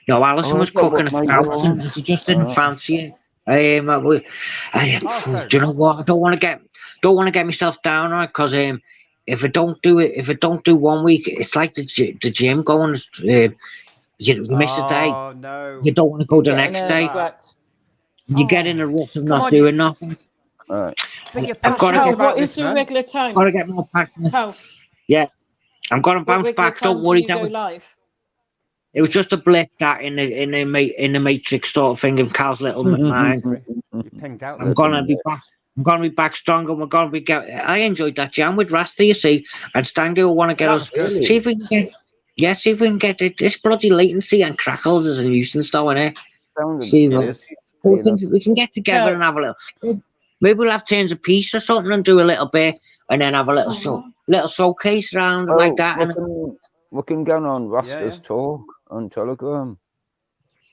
No, Alison oh, was is that cooking what a made you thousand, on? and she just didn't fancy it. Oh, fair Do you know enough. what? I don't want to get myself down on it because if I don't do it, if I don't do 1 week, it's like the gym going. You miss a day, Oh no, you don't want to You go the get in next not a day. that. rut. You get in Oh, a rut of come not on, you. doing nothing. Alright. But you're I've got to passionate Carl, get, about what is this, your man. regular time? more passionate. Carl, Yeah, I'm gonna what bounce regular back. Don't time do worry. you go live? It was just a blip that in the matrix sort of thing of Cal's little mind. Sorry, you pinged out I'm then. Let them gonna be back. I'm gonna be back stronger. We're gonna be. I enjoyed that jam with Rasta, you see, and Stanley will want to get That us. was good. See if we can get. Yeah, see if we can get this bloody latency and crackles as a nuisance though, innit? sounded See, It like is. we can get together and Carl, have a little. Maybe we'll have turns of peace or something and do a little bit, and then have a little showcase round like well, that. And we can go on Yeah, Rasta's yeah. talk on Telegram.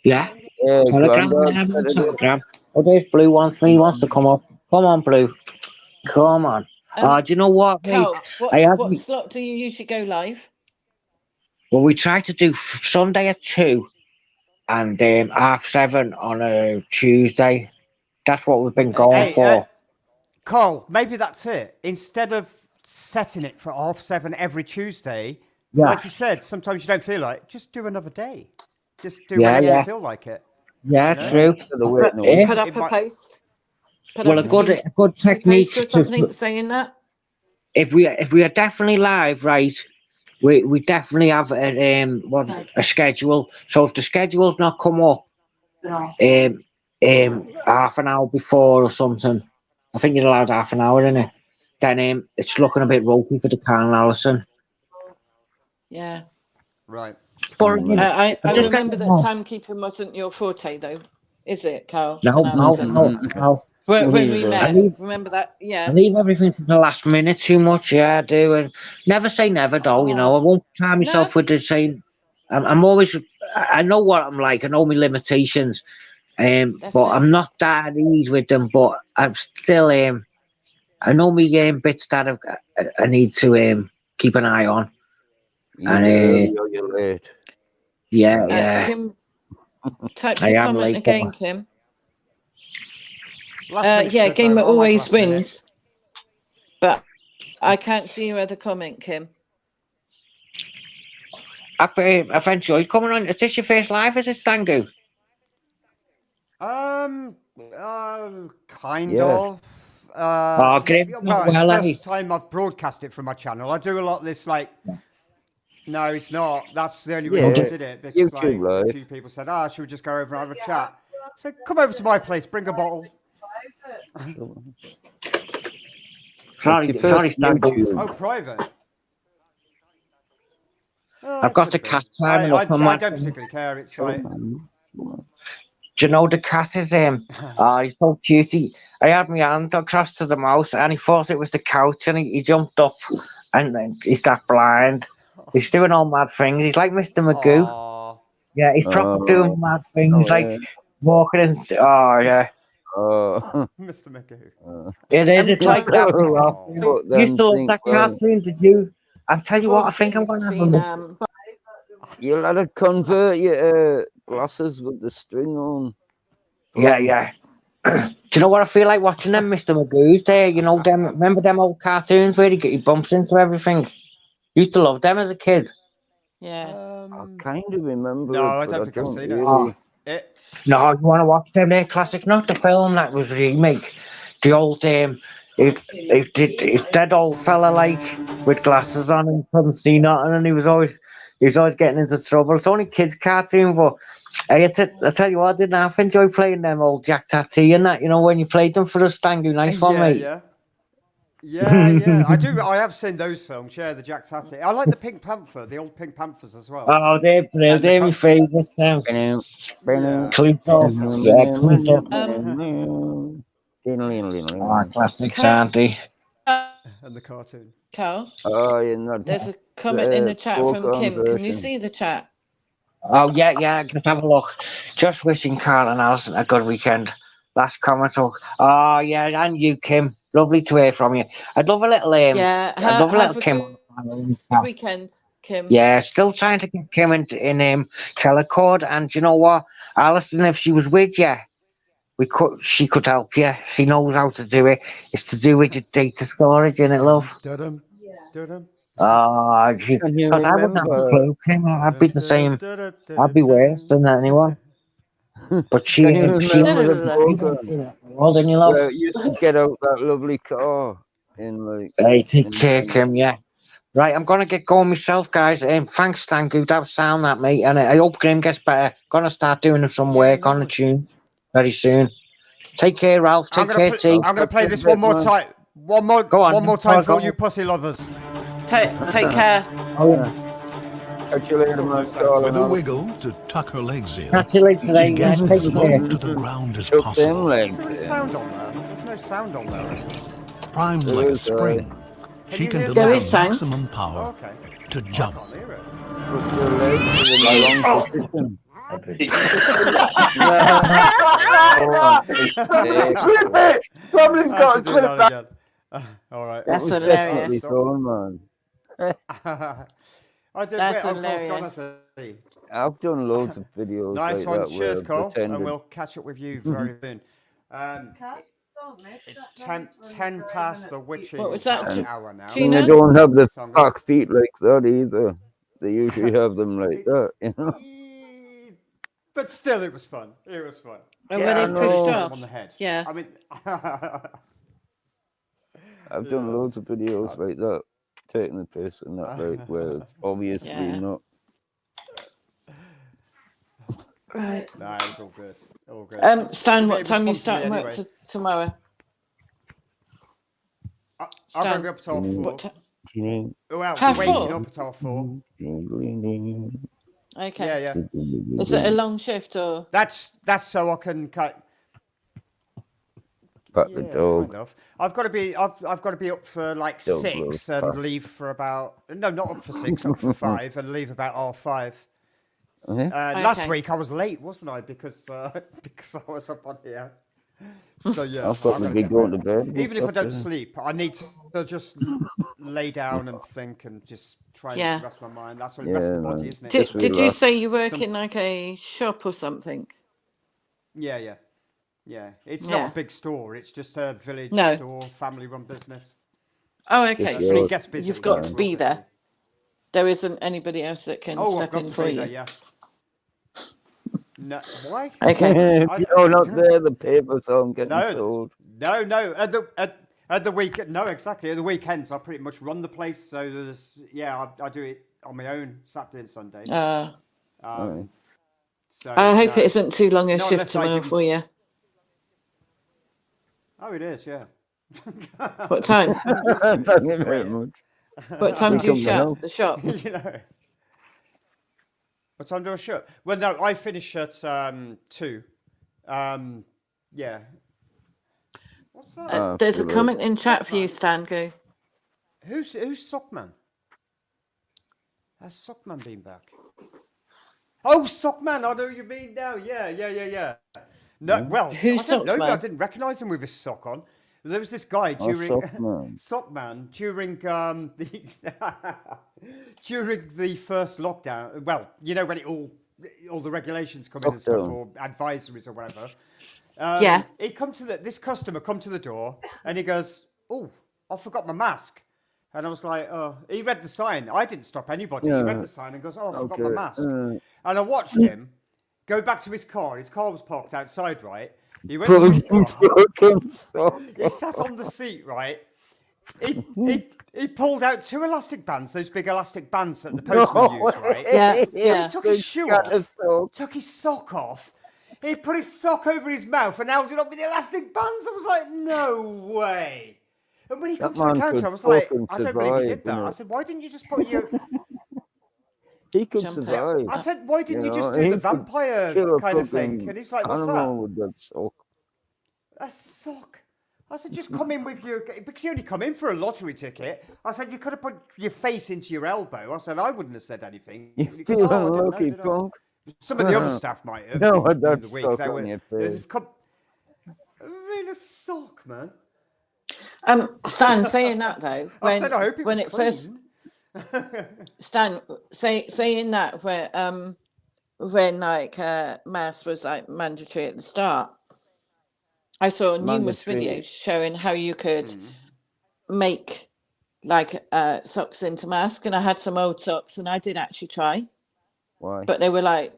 yeah, Yeah, Telegram, Grandad yeah, I'm on said it. Telegram. Oh, there's Blue wants me. He wants to come up. Come on, Blue. Come on. um, Do you know what, mate? Carl, I had what slot do you usually go live? well, we tried to do Sunday at 2 and 7:30 on a Tuesday. That's what we've been going Okay. Hey, for. Cole, maybe that's it. Instead of setting it for 7:30 every Tuesday, Yeah, like you said, sometimes you don't feel like it, just do another day. Just do yeah, whenever you yeah, Yeah. feel like it. yeah. You know, Yeah, True. instead of Put, waiting a Eh? week. put it up a might. post. Put Well, up a a good community technique post or to something saying that. if we are definitely live, right? We definitely have a schedule. So if the schedule's not come up, half an hour before or something, I think you're allowed half an hour in it. Then it's looking a bit ropey for the Carl Allison. Yeah. Right. But you know, I just get remember that more. timekeeping wasn't your forte, though, is it, Carl No, and no, Alison? no, no. When we I met, leave remember that? I Yeah. leave everything to the last minute too much. Yeah, I do. And never say never, though. You know, I Oh, won't tie no, myself with the same. I'm always. I know what I'm like. I know my limitations. that's But it. I'm not that at ease with them. But I'm still. I know me bits that I need to keep an eye on. Either And early or you're late. yeah, yeah, Kim, type I your am comment late. again, Kim. Last minute's Yeah, good though. gamer I like always last minute. wins, but I can't see your other comment, Kim. I've enjoyed coming on. Is this your first live? Is it Sangu? Kind Yeah. of. Oh, Yeah, great. well, it's the Well, first time I've broadcast it from my channel. I do a lot of this, like, no, it's not. That's the only reason I Yeah. did it because, like, YouTube a live. few people said, should we just go over and have a chat? So come over to my place, bring a bottle. sorry, It's your sorry, first Sangu. YouTube. Oh, private. I've It got the could be. cat climbing up on I my. don't particularly care. It's like, Do you know the cat is he's so cute. I had my hand across to the mouse and he thought it was the couch and he jumped up and then he's that blind. He's doing all mad things. He's like Mr. Magoo. oh, Yeah, he's proper doing mad things like walking and yeah. Mr. Magoo. It is. It's like that. Oh. You used to love that cartoon, did you? I'll tell You've you what. I think I'm obviously gonna have a seen Mr. You'll have to convert your glasses with the string on. Yeah, yeah. Do you know what I feel like watching them, Mr. Magoo's there? You know them. Remember them old cartoons where he bumps into everything? Used to love them as a kid. Yeah. I kind of remember No, it, I but don't I think I've don't seen really. it. No, you want to watch them? They're classic, not the film that was remake. The old if that old fella like with glasses on and couldn't see nothing, and he was always getting into trouble. It's only kids' cartoon, but I tell you what, I didn't half enjoy playing them old Jack Tatty and that. You know when you played them for us, Stangu, nice one, mate. Yeah. I do. I have seen those films. Yeah, the Jack Tatty. I like the Pink Panther, the old Pink Panthers as well. Oh, they're brilliant. And the They're my favourites now. Yeah. Clueso. Yeah, Clueso. Oh, classics, aren't they? And the cartoon. Carl, Oh, you're not. there's a comment in the chat from Kim. Can you see the chat? Oh, yeah, just have a look. Just wishing Carl and Alison a good weekend. Last comment. Oh, yeah, and you, Kim. Lovely to hear from you. I'd love a little Yeah, I'd love a little have a Kim. good weekend, Kim. Yeah, still trying to get Kim in telecord. And you know what, Alison, if she was with you, she could help you. She knows how to do it. It's to do with your data storage, innit, love? Dudum. Oh, I wouldn't have a clue, Kim. I'd be the same. I'd be worse than anyone. But she Can you remember the program? Well, then you love. Where it used to get out that lovely car in like. Hey, take care, Kim. Yeah. Right, I'm gonna get going myself, guys. Thanks, Stangu. That sound that, mate. And I hope Graham gets better. Gonna start doing some work on the tunes very soon. Take care, Ralph. Take care, T. I'm gonna play this one more time. One more time for all you pussy lovers. Take care. Oh, yeah. Catch you later, my darling. With a wiggle to tuck her legs in, Catch you later, she gets as low to the ground as possible. There's no sound on there. There's no sound on there. Primed like a spring, she can hear deliver sound? maximum power to jump. Put your legs in the long position. Clip it! Somebody's got to clip that. All right. That's hilarious. Man. That's hilarious. I've done loads of videos. Nice like one. that Cheers, where Cole. And we'll catch up with you very soon. It's 10 past the witching What was that, hour now. And they don't have the back feet like that either. They usually have them like that, you know. But still, it was fun. It was fun. And when it pushed off. On the head. Yeah. I mean, I've done loads of videos like that, taking the piss and that, like where it's obviously not. Right. Nah, it was all good. All good. Stan, what time are you starting work tomorrow? I'm going to be up till 4. Well, waking up till 4. Okay. Yeah. Is it a long shift or? That's so I can cut. But the dog. Kind of. I've got to be up for like 6 and leave for about not up for 6, up for 5 and leave about 5:30. Last week I was late, wasn't I? Because I was up on here. So yeah, I've got to be going to bed. Even if I don't sleep, I need to just lay down and think and just try and rest my mind. That's what rests the body, isn't it? Did you say you work in like a shop or something? Yeah. It's not a big store. It's just a village store, family-run business. Oh, okay. So it gets busy. You've got to be there. There isn't anybody else that can step in for you. Yeah. No, why? Okay. You're not there. The paper's on getting sold. No. At the weekend, no, exactly. At the weekends, I pretty much run the place. So there's, I do it on my own Saturday and Sunday. So I hope it isn't too long a shift tomorrow for you. Oh, it is, yeah. What time? Thank you very much. What time do you shut the shop? What time do I shut? Well, no, I finish at 2. Yeah. What's that? There's a comment in chat for you, Stangu. Who's Sockman? Has Sockman been back? Oh, Sockman! I know you mean now. Yeah. No, well, Who's I don't know. Sockman? I didn't recognise him with his sock on. There was this guy Oh, during Sockman. during the during the first lockdown. Well, you know when all the regulations come in and stuff, Lockdown. or advisories or whatever. Yeah. He this customer come to the door and he goes, "Oh, I forgot my mask." And I was like, "Oh," he read the sign. I didn't stop anybody. He read Yeah. the sign and goes, "Oh, I forgot my Okay. mask." And I watched him go back to his car. His car was parked outside, right? He went to his car. Fucking sock. He sat on the seat, right? He pulled out 2 elastic bands, those big elastic bands that the postman use, right? Yeah, He yeah. took his shoe off, took his sock off. He put his sock over his mouth and held it up with the elastic bands. I was like, no way. And when he That come to the man counter, could I was like, fucking I don't believe he did survive, that. I innit? said, why didn't you just put your... He could Jump it. survive. I said, why didn't you just know, do he the could vampire kill a kind of thing? fucking And he's like, what's animal that? with that sock. A sock. I said, just come in with your... Because you only come in for a lottery ticket. I said, you could have put your face into your elbow. I said, I wouldn't have said anything. You He goes, feel "Oh, I didn't know, unlucky, did I?" punk. Some of the other staff might have. No, in that the week. sock They on were, your there's face. really a sock, man. Stan, saying that though, I said, I hope when was it first, clean. Stan, saying that when like mass was like mandatory at the start, I saw numerous Mandatory. videos showing how you could make like socks into mask, and I had some old socks, and I did actually try, Why? but they were like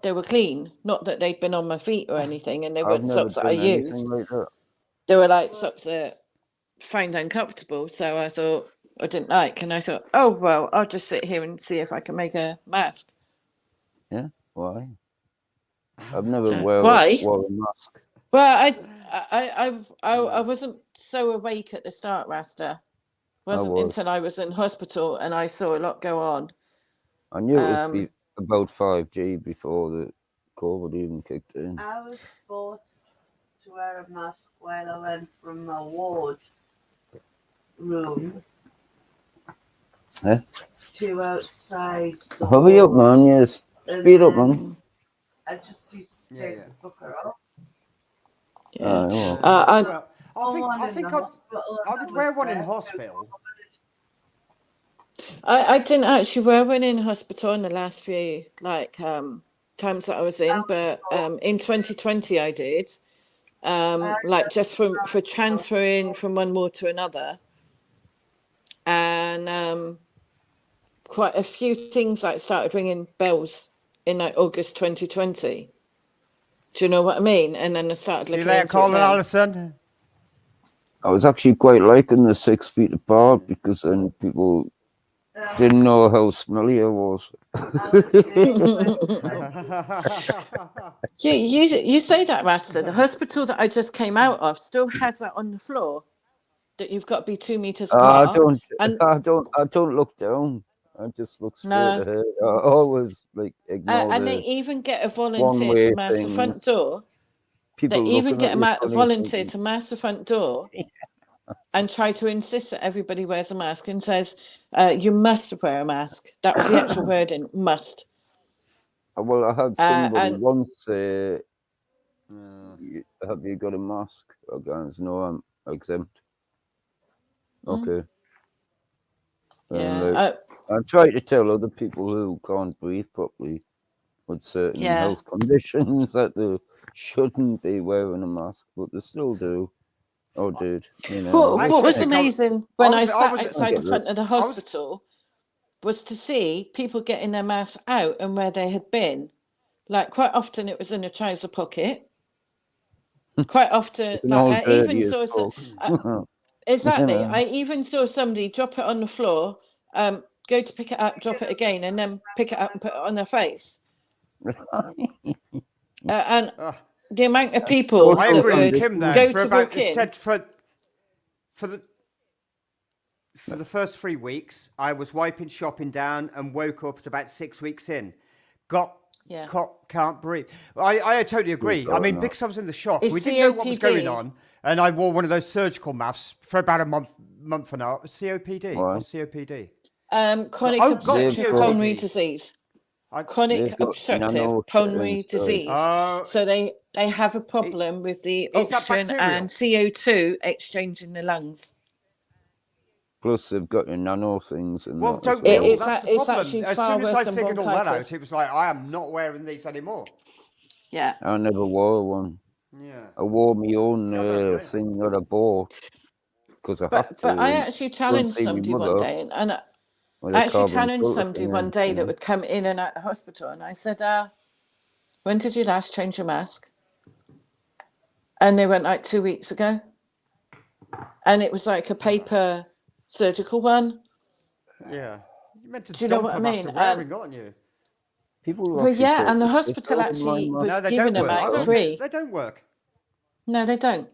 they were clean, not that they'd been on my feet or anything, and they I've weren't never socks that I done anything used. like that. They were like socks that I found uncomfortable, so I thought I didn't like, and I thought, oh well, I'll just sit here and see if I can make a mask. Yeah? Why? I've never So, wore why? a mask. Well, I wasn't so awake at the start, Rasta. Wasn't was. until I was in hospital and I saw a lot go on. I knew it was about 5G before the COVID even kicked in. I was forced to wear a mask while I went from my ward room Eh? to outside. the Hurry up, ward. man. Yes. And Speed up, then man. I just used to take the fucker off. Yeah. Well, I think I would wear one in hospital. I didn't actually wear one in hospital in the last few times that I was in, but in 2020 I did. Like just for transferring from one ward to another, and quite a few things like started ringing bells in like August 2020. Do you know what I mean? And then I started See you looking later, into Colin it then. Allison. I was actually quite liking the 6 feet apart because then people didn't know how smelly I was. You say that, Rasta. The hospital that I just came out of still has that on the floor that you've got to be 2 meters apart. I don't look down. I just look straight ahead. I always ignore and they even get a volunteer to mask the front door. They even get a volunteer to mask the front door and try to insist that everybody wears a mask and says, you must wear a mask. That was the actual wording, must. Well, I had somebody once say, have you got a mask? I goes, no, I'm exempt. Okay. Yeah. I try to tell other people who can't breathe properly with certain health conditions that they shouldn't be wearing a mask, but they still do. Or did, you know. What was amazing when I sat outside the front of the hospital was to see people getting their masks out and where they had been. Like quite often it was in a trouser pocket. Quite often, like I even saw exactly. You know? I even saw somebody drop it on the floor, go to pick it up, drop it again, and then pick it up and put it on their face. And the amount of people I agree with Kim there. Go to walk in. Said for the first 3 weeks, I was wiping shopping down and woke up at about 6 weeks in. Can't breathe. I totally agree. I mean, because I was in the shop, we didn't know what was going on, and I wore one of those surgical masks for about a month and a half. COPD. What's COPD? Chronic obstructive pulmonary disease. chronic They've got obstructive nano pulmonary inside. disease. Oh, So they have a problem with the is that oxygen bacterial? and CO2 exchange in the lungs. Plus, they've got your nano things and Well, that as don't we well. all? It's That's the it's problem. actually As far soon as worse I than figured all that out, bronchitis. it was like, I am not wearing these anymore. Yeah. I never wore one. Yeah. I wore my own Yeah, I don't blame you. thing that I bought because I had to. But I actually Go and challenged see my somebody one mother day, and with I a actually carbon challenged filter somebody thing one in, day you that know. would come in and out the hospital, and I said, when did you last change your mask? And they went like 2 weeks ago. And it was like a paper surgical one. Yeah. You meant to Do you know dump what I them after mean? wearing, aren't you? People will Well, actually yeah, take and the the piss hospital out of my actually mask. was No, they giving don't them work. I out don't free. think they don't work. No, they don't.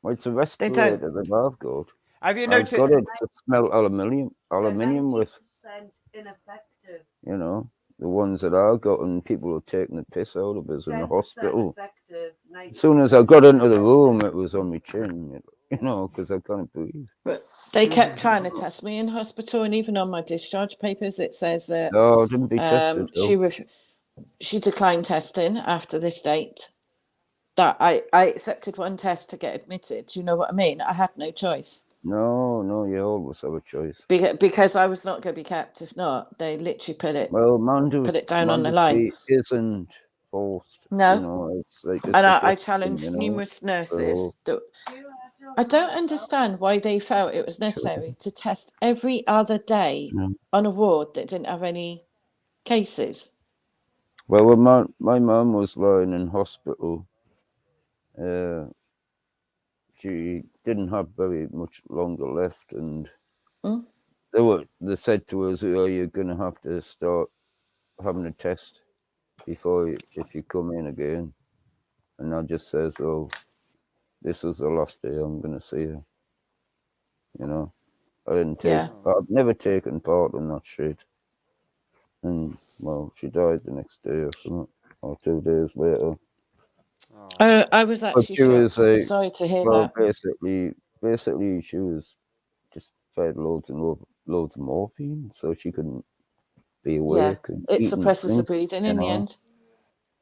Well, it's a They don't. respirator that I've got. Have you I've noticed? got it to smell aluminium with, 90% ineffective. you know, the ones that I got, and people are taking the piss out of us in the 10% hospital. effective. As soon as I got into the room, it was on my chin, you know, because I can't breathe. But they kept trying to test me in hospital, and even on my discharge papers, it says that No, I didn't be tested. though. she declined testing after this date. That I accepted one test to get admitted. Do you know what I mean? I had no choice No, you always have a choice. because I was not going to be kept. If not, they literally put it Well, down on the line. mandatory isn't forced. No. You know, it's like And a I gut thing, challenged you know. numerous nurses. So, I don't understand why they felt it was necessary to test every other day yeah. on a ward that didn't have any cases. Well, when my mum was lying in hospital, she didn't have very much longer left, and Mm? they said to us, "Oh, you're going to have to start having a test if you come in again." And I just says, "Oh, this is the last day I'm going to see her." You know, Yeah. I've never taken part in that shit. And well, she died the next day or something, or 2 days later. I was But actually she was shocked. Sorry to hear that. basically, she was just fed loads and loads of morphine, so she couldn't be Yeah. awake and It eat and suppresses the drink. breathing You in the know, end.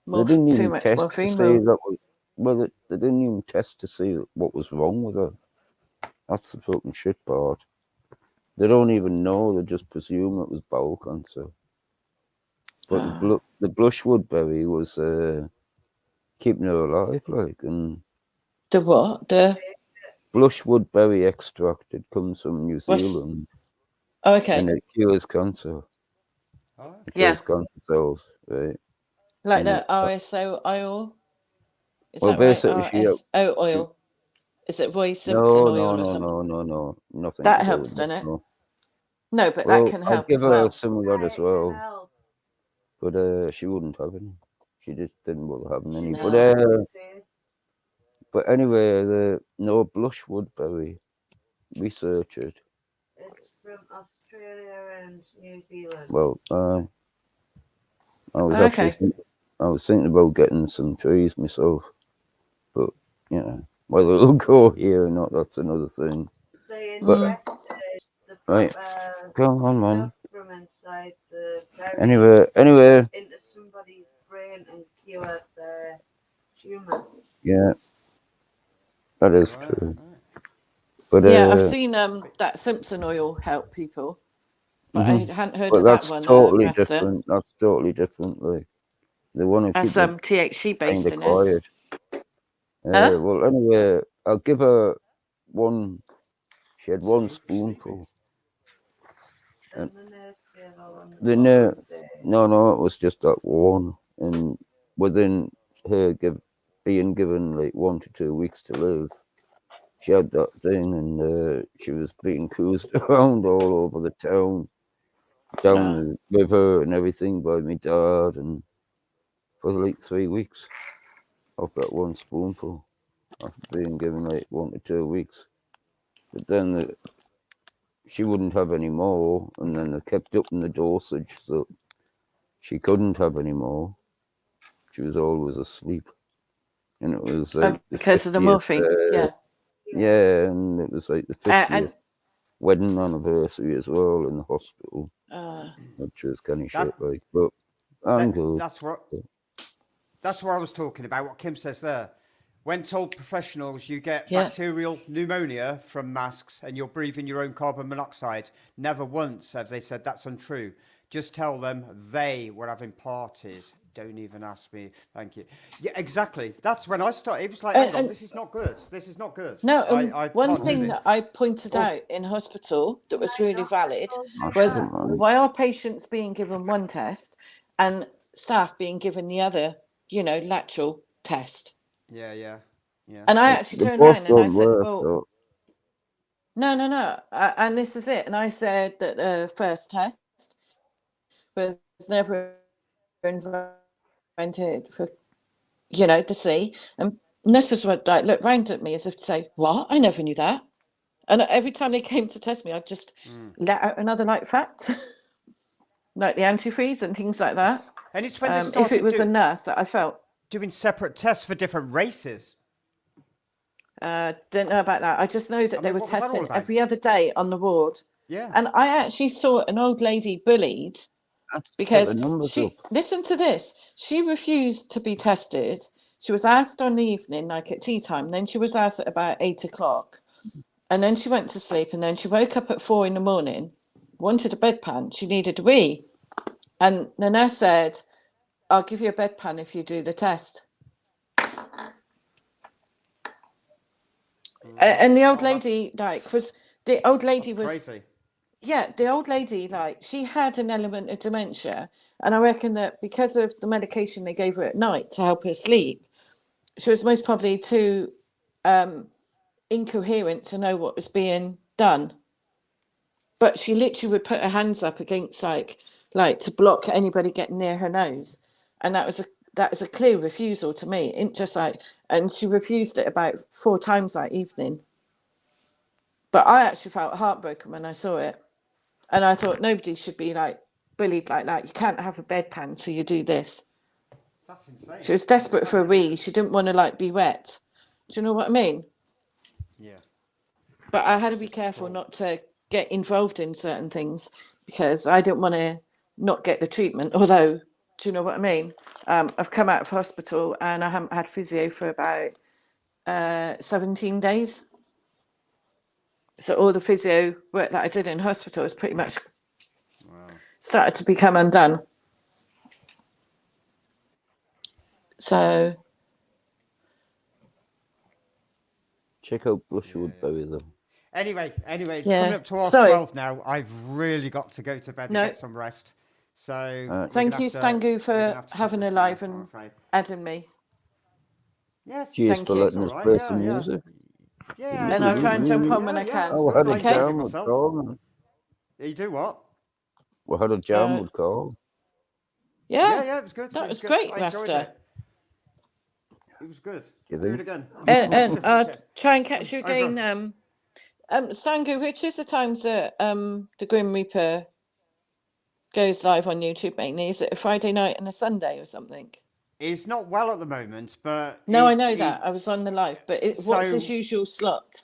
they didn't Too even much test to morphine see will. that was they didn't even test to see what was wrong with her. That's the fucking shit part. They don't even know. They just presume it was bowel cancer. But the brushwood berry was keeping her alive, like, and The what? The brushwood berry extract. It comes from New what's? Zealand, Oh, and okay. it cures cancer. It Yeah. kills cancer cells, right? Like And the RSO oil. Is well, that right? basically, RSO oil. Is it Roy Simpson no, oil or something? nothing That to do helps, with that. doesn't it? No. No, but that Well, can I'll help give as her well. some of that as well, but she wouldn't have any. She just didn't want having any. No. But anyway, no brushwood berry. Research it. It's from Australia and New Zealand. Well, I was Okay. I was thinking about getting some trees myself, but you know, whether it'll go here or not, that's another thing. They But injected the right, proper come on, man. stuff from inside the berry Anyway, into somebody's brain and cured their tumour. yeah, that is true. But Yeah, I've seen that Simpson oil help people, but I hadn't heard but of that that's one. totally Rasta. different. That's totally different. Like they want to That's keep it THC kind based of in it. quiet. Huh? Well, anyway, I'll give her one. She had one spoonful. And the nurse gave her one the The following day. no, it was just that one, and within her being given like 1 to 2 weeks to live, she had that thing, and she was being cruised around all over the town, down the river and everything by my dad, and for like 3 weeks, off that one spoonful, after being given like 1 to 2 weeks. But then she wouldn't have any more, and then they kept upping the dosage, so she couldn't have any more. She was always asleep, and it was like because of the morphine. yeah, and it was like the 50th And wedding anniversary as well in the hospital, which was kind of shit, like. But I'm good. That's what I was talking about. What Kim says there. When told professionals you get Yeah. bacterial pneumonia from masks and you're breathing your own carbon monoxide, never once have they said that's untrue. Just tell them they were having parties. Don't even ask me. Thank you. Yeah, exactly. That's when I started. It was like, hang on, And this is not good. This is not good. no, I one can't do thing this. that I pointed Or- out in hospital that was really valid I was shouldn't mind. why are patients being given one test and staff being given the other, lateral test? Yeah, yeah, yeah. And I actually They turned both around and I don't said, work, well, though. no. And this is it. And I said that the first test was never invented for, to see. And nurses were like, look round at me as if to say, what? I never knew that. And every time they came to test me, I'd just let out another fact, like the antifreeze and things like that. And it's when they If it started was a nurse that I felt, doing separate tests for different races. didn't know about that. I just know that I they mean, were what was that all testing about? every other day on the ward. Yeah. And I actually saw an old lady bullied That's put the because numbers she, up. listen to this, she refused to be tested. She was asked on the evening, like at tea time, then she was asked at about 8 o'clock. And then she went to sleep, and then she woke up at 4 a.m, wanted a bedpan. She needed a wee. And the nurse said, I'll give you a bedpan if you do the test. And the old lady, the old lady was crazy. Yeah, the old lady, she had an element of dementia. And I reckon that because of the medication they gave her at night to help her sleep, she was most probably too incoherent to know what was being done. But she literally would put her hands up against like to block anybody getting near her nose. And that was a clear refusal to me. And she refused it about 4 times that evening. But I actually felt heartbroken when I saw it. And I thought nobody should be bullied like that. You can't have a bedpan, so you do this. That's insane. She was desperate for a wee. She didn't want to be wet. Do you know what I mean? Yeah. But I had to be careful not to get involved in certain things because I didn't want to not get the treatment. Although, do you know what I mean? I've come out of hospital and I haven't had physio for about 17 days. So all the physio work that I did in hospital has pretty much started to become undone. So Check out Brushwood Berry, though. Anyway, it's Yeah. coming up to half Sorry. 12 now. I've really got to go to bed No. and get some rest. So Alright. thank you, Stangu, we're for gonna have to having cut a this live now, I'm and afraid. adding me. Yes. Cheers Thank for you. letting It's us all play right, some yeah. music. Yeah. And I'll try and jump on Yeah, when I can. it Oh, was we good. had a I enjoyed it jam with myself. Carl. You do what? We had a jam with Carl. Yeah, Yeah, it was good. that It was good. great, I enjoyed Rasta. it. It was good. You Do think? it again. And Yeah. try and catch you Over. again. Stangu, which is the times that the Grim Reaper goes live on YouTube mainly? Is it a Friday night and a Sunday or something? He's not well at the moment, but No, I know that. I was on the live, but what's his So- usual slot?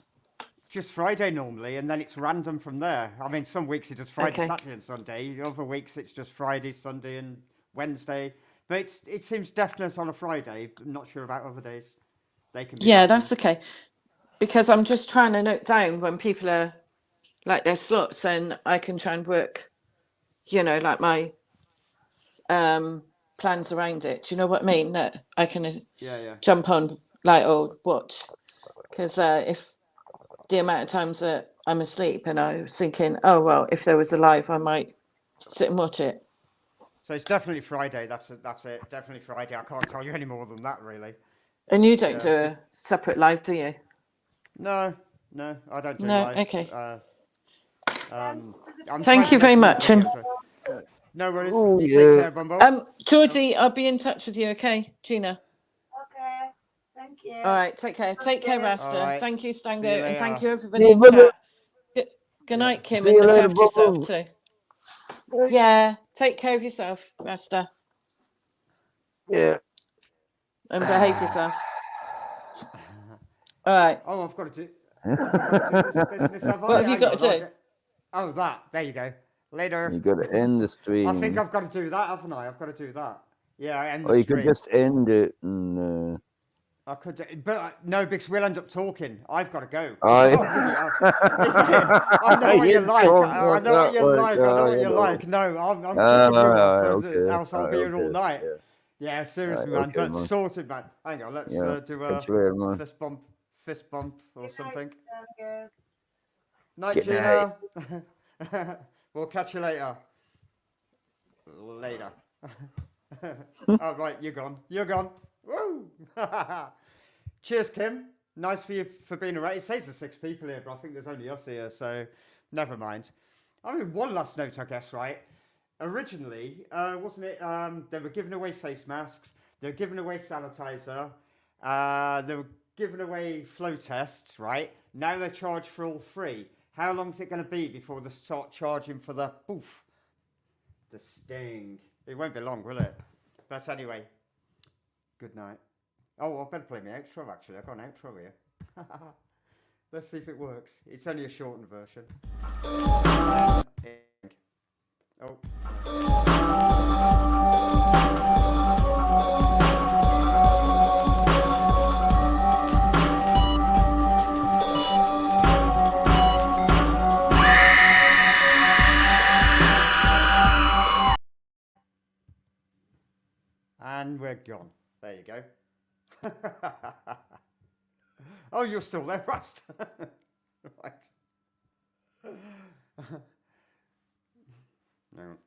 just Friday normally, and then it's random from there. I mean, some weeks it does Friday, Okay. Saturday, and Sunday. Other weeks it's just Friday, Sunday, and Wednesday. But it seems definite on a Friday. I'm not sure about other days. They can be Yeah, random. that's okay. Because I'm just trying to note down when people are their slots, and I can try and work, my plans around it. Do you know what I mean? That I can Yeah. jump on or watch. Because if the amount of times that I'm asleep and I was thinking, oh well, if there was a live, I might sit and watch it. So it's definitely Friday. That's it. Definitely Friday. I can't tell you any more than that, really. And you don't Yeah, do a separate live, do you? No, I don't do No, lives. okay. I'm Thank you very much. And no worries. Oh, You yeah. take care, Bumbo. Geordie, I'll be in touch with you, okay? Gina. Okay, thank you. All right, take care. Take care, Rasta. All right. Thank you, See Stango, you and thank later. you everybody Yeah, in brother. chat. Good night, Kim, See and you look later, after yourself brother. too. Yeah, take care of yourself, Rasta, Yeah. and behave yourself. All right. Oh, I've got to do this business, have I? What have you Hang got on, to do? Oh, that. There you go. Later. You got to end the stream. I think I've got to do that, haven't I? I've got to do that. Yeah, end the Or you stream. could just end it and. I could, but no, because we'll end up talking. I've got to go. I I know what you like. I know what you like. I know what you like. No, I'm kicking you off, else I'll be here all night. Yeah, seriously, man. Okay, But sorted, man. Hang on, let's do a catch you later, man. fist bump or something. Night, Night, Good Gina. We'll catch you later. Later. Oh, right, you're gone. You're gone. Woo! Cheers, Kim. Nice for you for being around. It says there's 6 people here, but I think there's only us here, so never mind. I mean, one last note, I guess, right? Originally, wasn't it? They were giving away face masks. They were giving away sanitizer. They were giving away flow tests, right? Now they charge for all 3. How long is it going to be before they start charging for the poof? The sting. It won't be long, will it? But anyway, good night. Oh, I better play my outro, actually. I've got an outro here. Let's see if it works. It's only a shortened version. Oh. And we're gone. There you go. Oh, you're still there, Rust. Right. No.